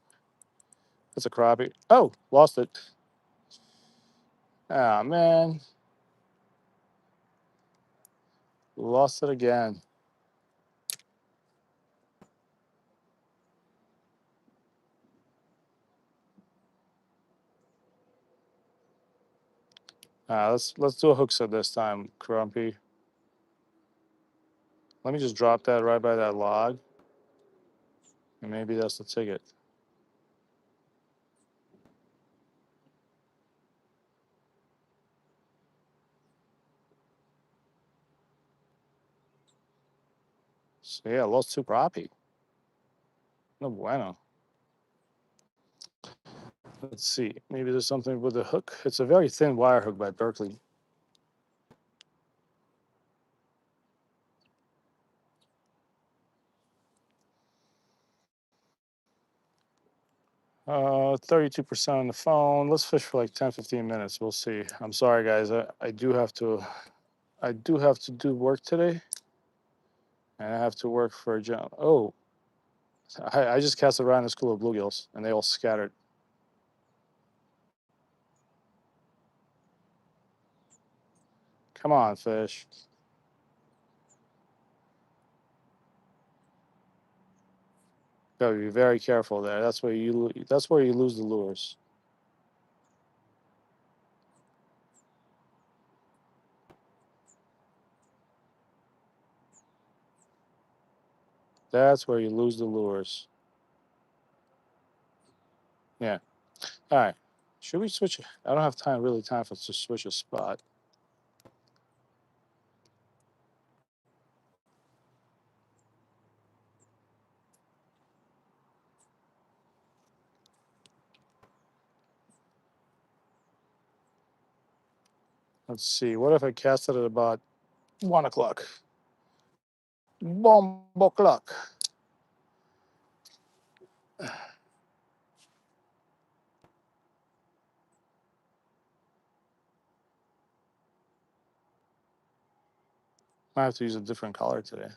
That's a crappie. Oh, lost it. Ah, man. Lost it again. Let's do a hook set this time, Crumpy. Let me just drop that right by that log. And maybe that's the ticket. So yeah, lost two crappie. No bueno. Let's see. Maybe there's something with the hook. It's a very thin wire hook by Berkeley. 32% on the phone. Let's fish for like 10, 15 minutes. We'll see. I'm sorry, guys. I do have to do work today. And I have to work for a job. Oh, I just cast around the school of bluegills and they all scattered. Come on, fish. Gotta be very careful there. That's where you lose the lures. That's where you lose the lures. Yeah. All right. Should we switch? I don't have time for to switch a spot. Let's see. What if I cast it at about 1 o'clock? Bomb o'clock. I have to use a different color today.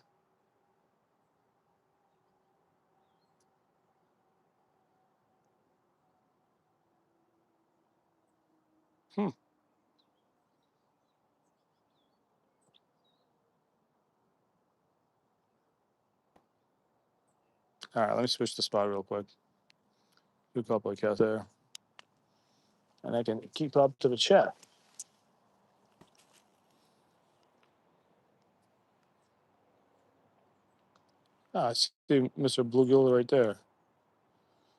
Hmm. All right. Let me switch the spot real quick. Do a couple of casts there, and I can keep up to the chat. Ah, I see Mr. Bluegill right there.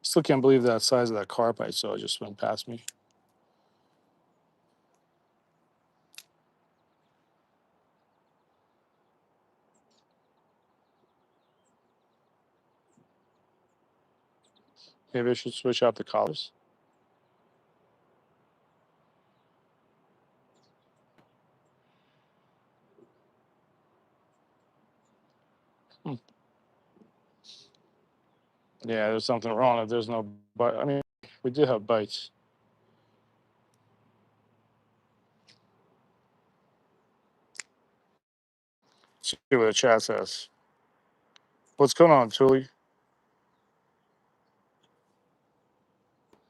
Still can't believe that size of that carp I saw just went past me. Maybe I should switch out the colors. Hmm. Yeah, there's something wrong if there's no bite. I mean, we did have bites. See what the chat says. What's going on, Tully?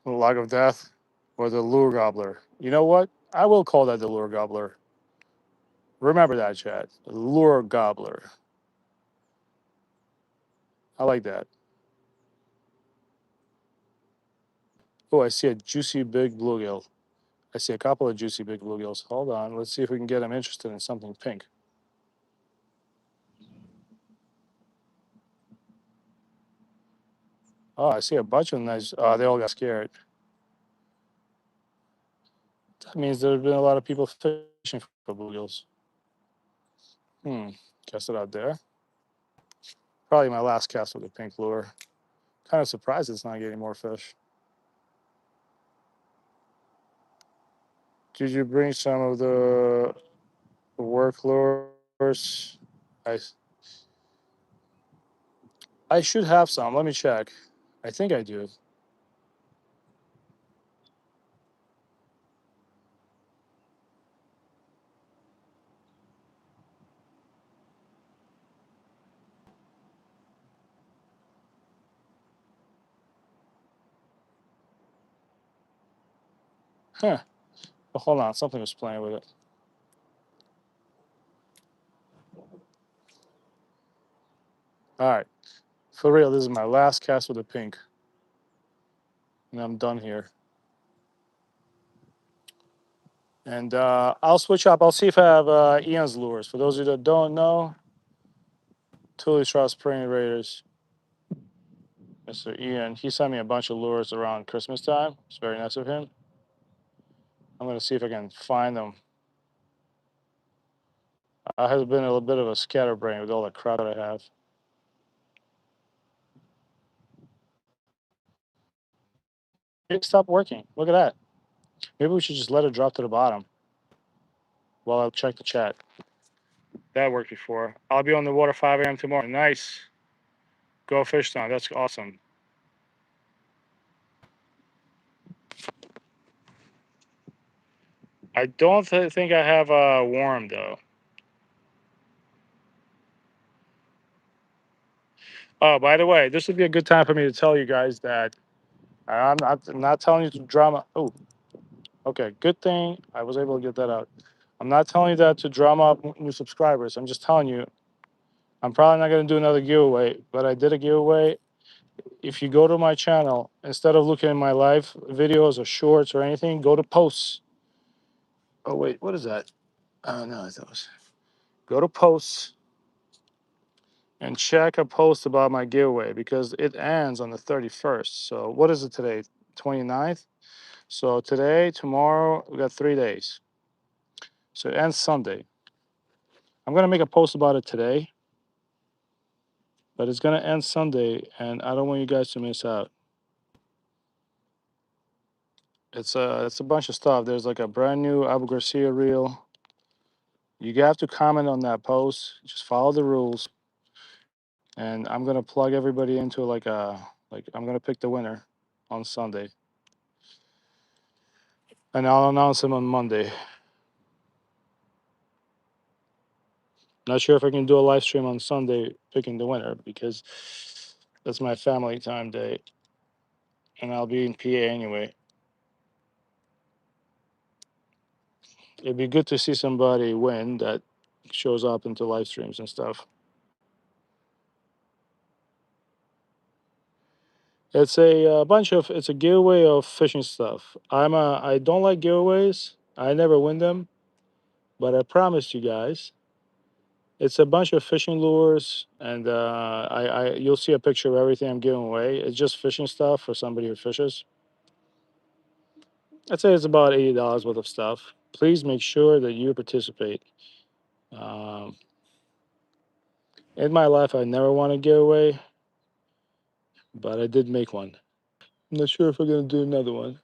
The log of death or the lure gobbler? You know what? I will call that the lure gobbler. Remember that, chat. Lure gobbler. I like that. Oh, I see a juicy big bluegill. I see a couple of juicy big bluegills. Hold on. Let's see if we can get them interested in something pink. Oh, I see a bunch of nice. Oh, they all got scared. That means there have been a lot of people fishing for bluegills. Cast it out there. Probably my last cast with a pink lure. Kind of surprised it's not getting more fish. Did you bring some of the work lures? I I should have some. Let me check. I think I do. Huh. But hold on. Something was playing with it. All right. For real, this is my last cast with a pink. And I'm done here. And I'll switch up. I'll see if I have Ian's lures. For those of you that don't know, Tully Strauss Praying Raiders, Mr. Ian, he sent me a bunch of lures around Christmas time. It's very nice of him. I'm going to see if I can find them. I have been a little bit of a scatterbrain with all the crap that I have. It stopped working. Look at that. Maybe we should just let it drop to the bottom while I check the chat. That worked before. I'll be on the water 5 a.m. tomorrow. Nice. Go fish time. That's awesome. I don't think I have a worm though. Oh, by the way, this would be a good time for me to tell you guys that I'm not telling you to drama. Oh, okay. Good thing I was able to get that out. I'm not telling you that to drama up new subscribers. I'm just telling you I'm probably not going to do another giveaway, but I did a giveaway. If you go to my channel, instead of looking at my live videos or shorts or anything, go to posts. Oh, wait, what is that? Oh, no, I thought it was. Go to posts and check a post about my giveaway because it ends on the 31st. So, what is it today? 29th. So today, tomorrow, we got 3 days. So it ends Sunday. I'm gonna make a post about it today, but it's gonna end Sunday, and I don't want you guys to miss out. It's a bunch of stuff. There's like a brand new Abu Garcia reel. You have to comment on that post. Just follow the rules, and I'm gonna plug everybody into like I'm gonna pick the winner on Sunday, and I'll announce him on Monday. Not sure if I can do a live stream on Sunday picking the winner because that's my family time day, and I'll be in PA anyway. It'd be good to see somebody win that shows up into live streams and stuff. It's a giveaway of fishing stuff. I don't like giveaways. I never win them, but I promise you guys, it's a bunch of fishing lures, and you'll see a picture of everything I'm giving away. It's just fishing stuff for somebody who fishes. I'd say it's about $80 worth of stuff. Please make sure that you participate. Um, in my life, I never won a giveaway, but I did make one. I'm not sure if we're gonna do another one.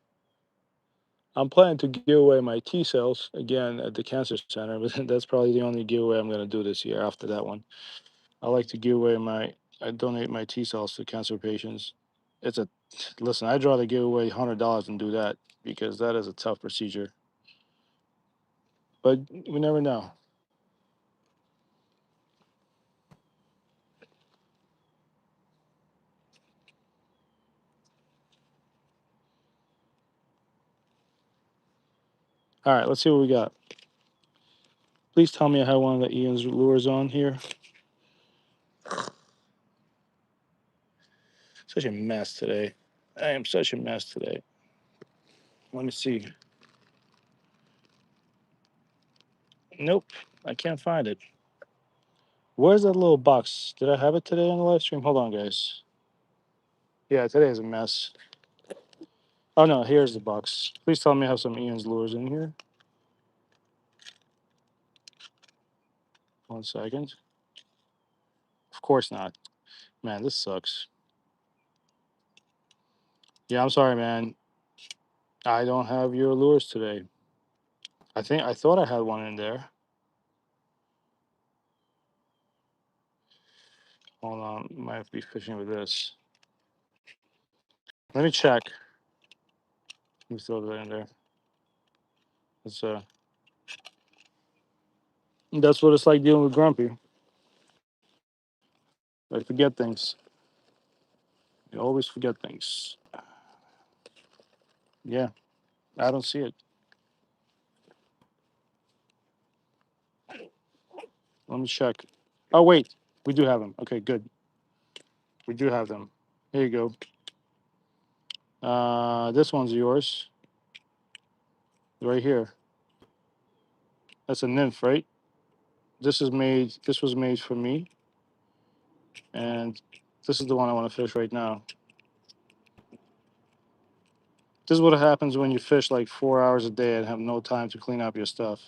I'm planning to give away my T cells again at the cancer center, but that's probably the only giveaway I'm gonna do this year. After that one, I like to give away I donate my T cells to cancer patients. It's a listen. I'd rather give away $100 than do that because that is a tough procedure. But we never know. All right, let's see what we got. Please tell me I have one of the Ian's lures on here. Such a mess today. I am such a mess today. Let me see. Nope, I can't find it. Where's that little box? Did I have it today on the live stream? Hold on, guys. Yeah, today is a mess. Oh no, here's the box. Please tell me I have some Ian's lures in here. 1 second. Of course not. Man, this sucks. Yeah, I'm sorry, man. I don't have your lures today. I thought I had one in there. Hold on, might have to be fishing with this. Let me check. Let me throw that in there. It's that's what it's like dealing with Grumpy. I forget things. You always forget things. Yeah, I don't see it. Let me check. Oh wait, we do have them. Okay, good. We do have them. Here you go. This one's yours, right here. That's a nymph, right? This is made. This was made for me, and this is the one I want to fish right now. This is what happens when you fish like 4 hours a day and have no time to clean up your stuff.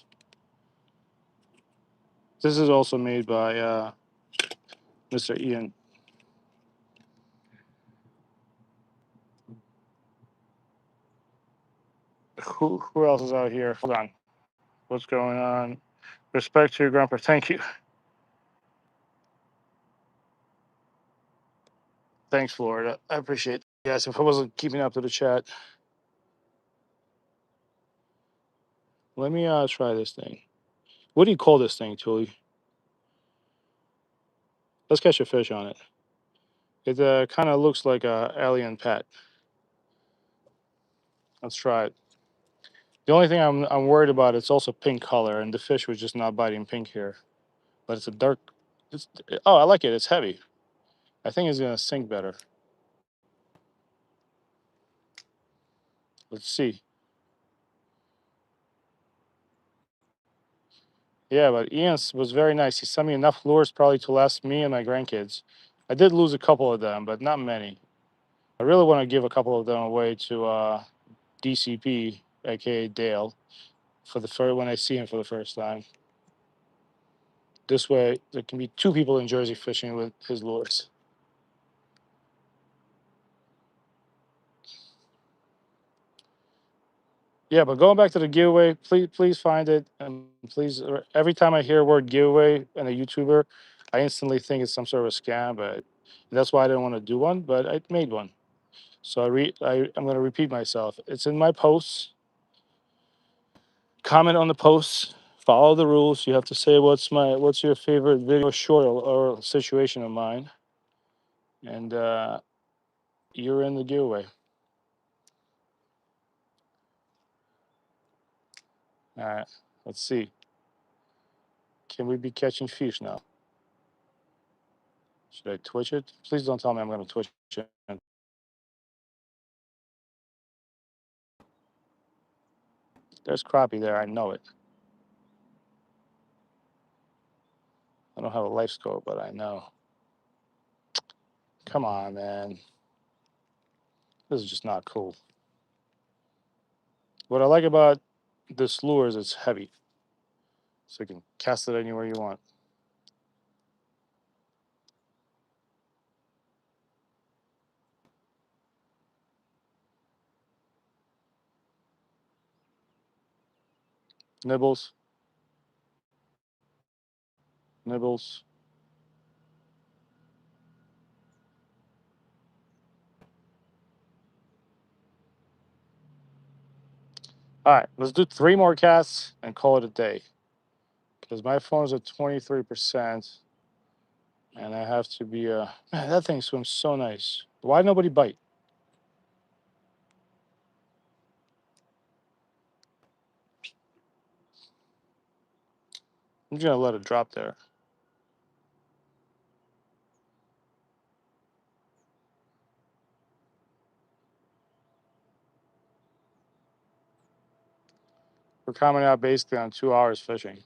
This is also made by Mr. Ian. Who else is out here? Hold on. What's going on? Respect to your grandpa. Thank you. Thanks, Florida. I appreciate it. Yes, if I wasn't keeping up to the chat, let me try this thing. What do you call this thing, Tully? Let's catch a fish on it. It kind of looks like a alien pet. Let's try it. The only thing I'm worried about, it's also pink color, and the fish was just not biting pink here. But it's a dark. It's, oh, I like it. It's heavy. I think it's gonna sink better. Let's see. Yeah, but Ian's was very nice. He sent me enough lures probably to last me and my grandkids. I did lose a couple of them, but not many. I really want to give a couple of them away to DCP, aka Dale, for the first when I see him for the first time. This way, there can be two people in Jersey fishing with his lures. Yeah, but going back to the giveaway, please find it, and please every time I hear word giveaway and a YouTuber, I instantly think it's some sort of a scam. But that's why I didn't want to do one. But I made one, so I'm going to repeat myself. It's in my posts. Comment on the posts. Follow the rules. You have to say what's your favorite video short or situation of mine, and you're in the giveaway. All right, let's see. Can we be catching fish now? Should I twitch it? Please don't tell me I'm going to twitch it. There's crappie there. I know it. I don't have a life score, but I know. Come on, man. This is just not cool. What I like about this lure is it's heavy, so you can cast it anywhere you want. Nibbles, nibbles. All right, let's do 3 more casts and call it a day. Because my phone's at 23%, and I have to be man, that thing swims so nice. Why nobody bite? I'm just gonna let it drop there. We're coming out basically on 2 hours fishing.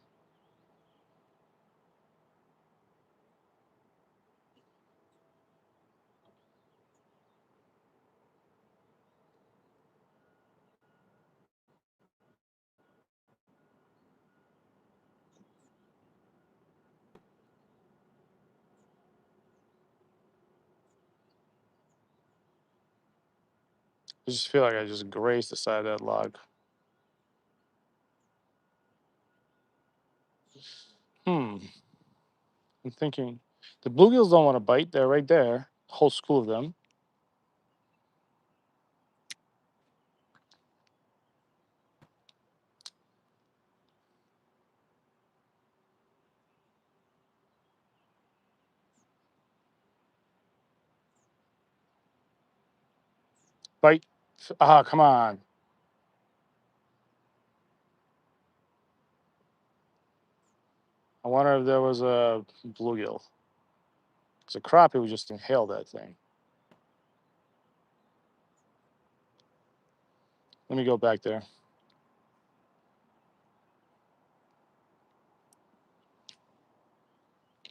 I just feel like I just grazed the side of that log. Hmm. I'm thinking the bluegills don't want to bite. They're right there. Whole school of them. Bite. Ah, come on. I wonder if there was a bluegill. It's a crappie. We just inhaled that thing. Let me go back there.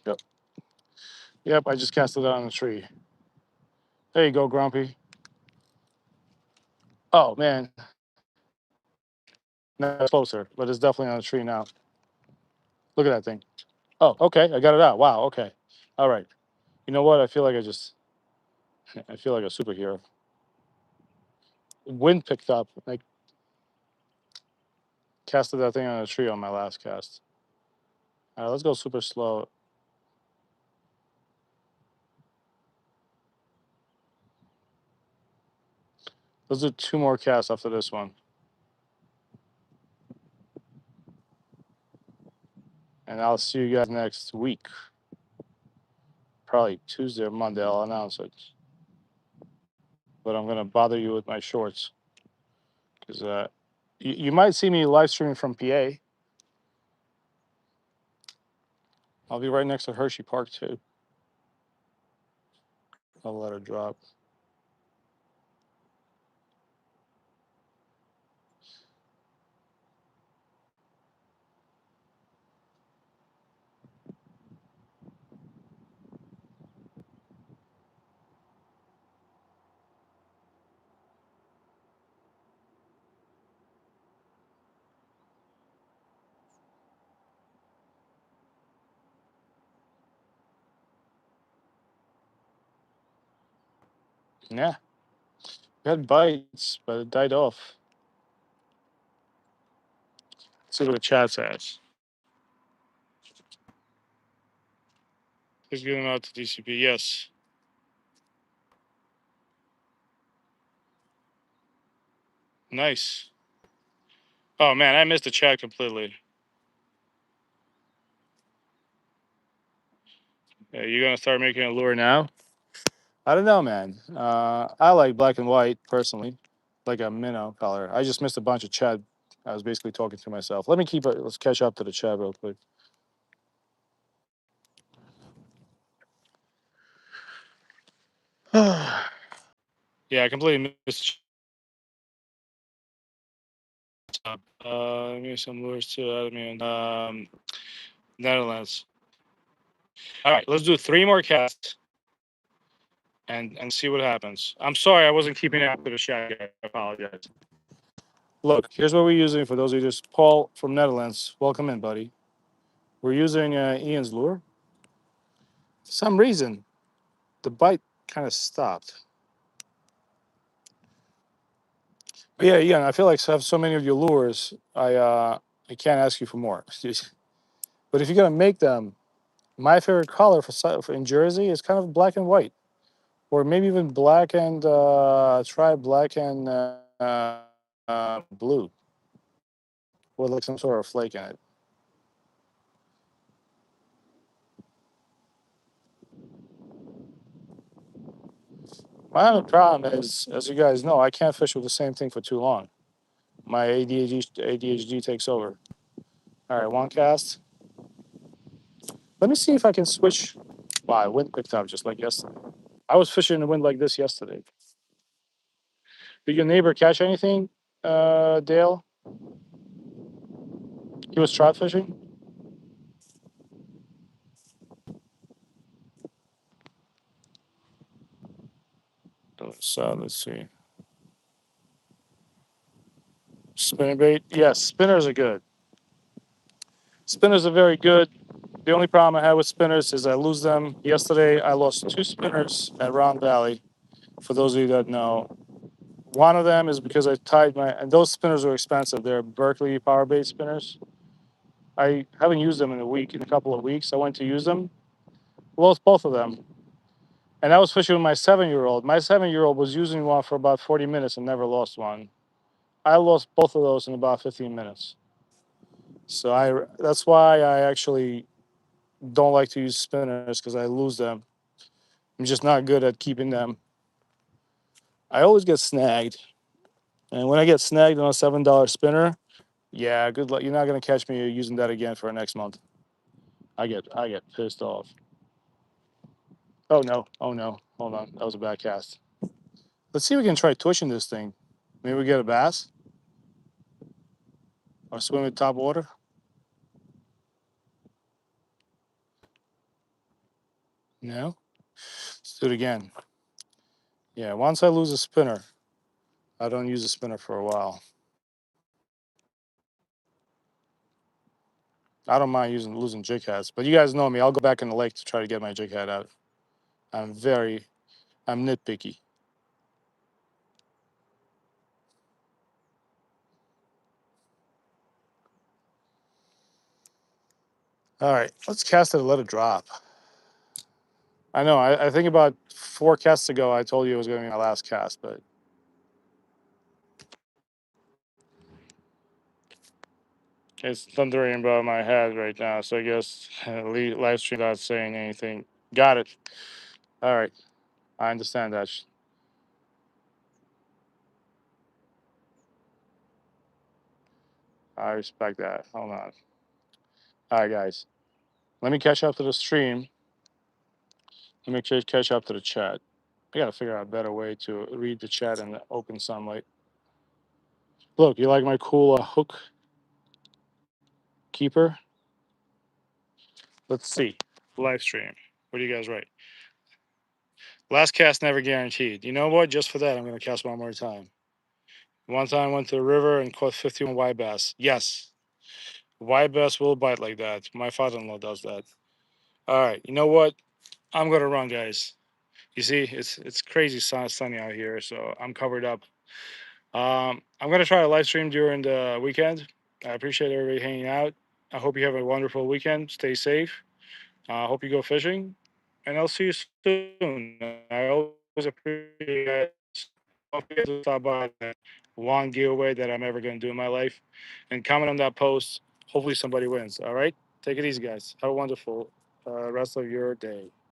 Yep. Yep. I just cast it out on the tree. There you go, Grumpy. Oh man, no, it's closer, but it's definitely on the tree now. Look at that thing. Oh, okay. I got it out. Wow. Okay. All right. You know what? I feel like I feel like a superhero. Wind picked up. I casted that thing on a tree on my last cast. All right, let's go super slow. Let's do 2 more casts after this one. And I'll see you guys next week. Probably Tuesday or Monday, I'll announce it. But I'm going to bother you with my shorts. Because you might see me live streaming from PA. I'll be right next to Hershey Park, too. I'll let her drop. Yeah, we had bites, but it died off. Let's see what the chat says. Please get them out to DCP. Yes. Nice. Oh man, I missed the chat completely. Yeah, you're gonna start making a lure now? I don't know, man. I like black and white personally, like a minnow color. I just missed a bunch of chat. I was basically talking to myself. Let me keep it. Let's catch up to the chat real quick. Yeah, I completely missed. Give me some lures too. I mean, Netherlands. All right, let's do 3 more casts and see what happens. I'm sorry I wasn't keeping up with the chat. I apologize. Look, here's what we're using for those of you just Paul from Netherlands. Welcome in, buddy. We're using Ian's lure. For some reason, the bite kind of stopped. But yeah, Ian, I feel like I have so many of your lures. I can't ask you for more. But if you're gonna make them, my favorite color for in Jersey is kind of black and white, or maybe even black and try black and blue, with like some sort of flake in it. My other problem is, as you guys know, I can't fish with the same thing for too long. My ADHD takes over. All right, 1 cast. Let me see if I can switch. Wow, wind picked up just like yesterday. I was fishing in the wind like this yesterday. Did your neighbor catch anything, Dale? He was trout fishing. So let's see. Spinner bait. Yes, spinners are good. Spinners are very good. The only problem I have with spinners is I lose them. Yesterday, I lost 2 spinners at Round Valley. For those of you that know, one of them is because I tied my, and those spinners are expensive. They're Berkeley power bait spinners. I haven't used them in a couple of weeks. I went to use them, lost both of them. And I was fishing with my 7-year-old. My 7-year-old was using one for about 40 minutes and never lost one. I lost both of those in about 15 minutes. So that's why I actually don't like to use spinners because I lose them. I'm just not good at keeping them. I always get snagged. And when I get snagged on a $7 spinner, yeah, good luck. You're not gonna catch me using that again for next month. I get pissed off. Oh no, oh no. Hold on. That was a bad cast. Let's see if we can try twitching this thing. Maybe we get a bass or swim with top water. No. Let's do it again. Yeah, once I lose a spinner, I don't use a spinner for a while. I don't mind losing jig heads, but you guys know me. I'll go back in the lake to try to get my jig head out. I'm nitpicky. All right, let's cast it and let it drop. I know. I think about 4 casts ago, I told you it was going to be my last cast, but it's thundering above my head right now. So I guess live stream without saying anything. Got it. All right, I understand that. I respect that. Hold on. All right, guys. Let me catch up to the stream. Let me catch up to the chat. I gotta figure out a better way to read the chat in the open sunlight. Look, you like my cool hook keeper? Let's see. Live stream. What do you guys write? Last cast never guaranteed. You know what? Just for that, I'm gonna cast one more time. One time I went to the river and caught 51 white bass. Yes, white bass will bite like that. My father-in-law does that. All right. You know what? I'm gonna run, guys. You see, it's crazy sunny out here, so I'm covered up. I'm gonna try a live stream during the weekend. I appreciate everybody hanging out. I hope you have a wonderful weekend. Stay safe. I hope you go fishing, and I'll see you soon. I always appreciate you guys. Don't forget to stop by that one giveaway that I'm ever going to do in my life and comment on that post. Hopefully, somebody wins. All right? Take it easy, guys. Have a wonderful rest of your day.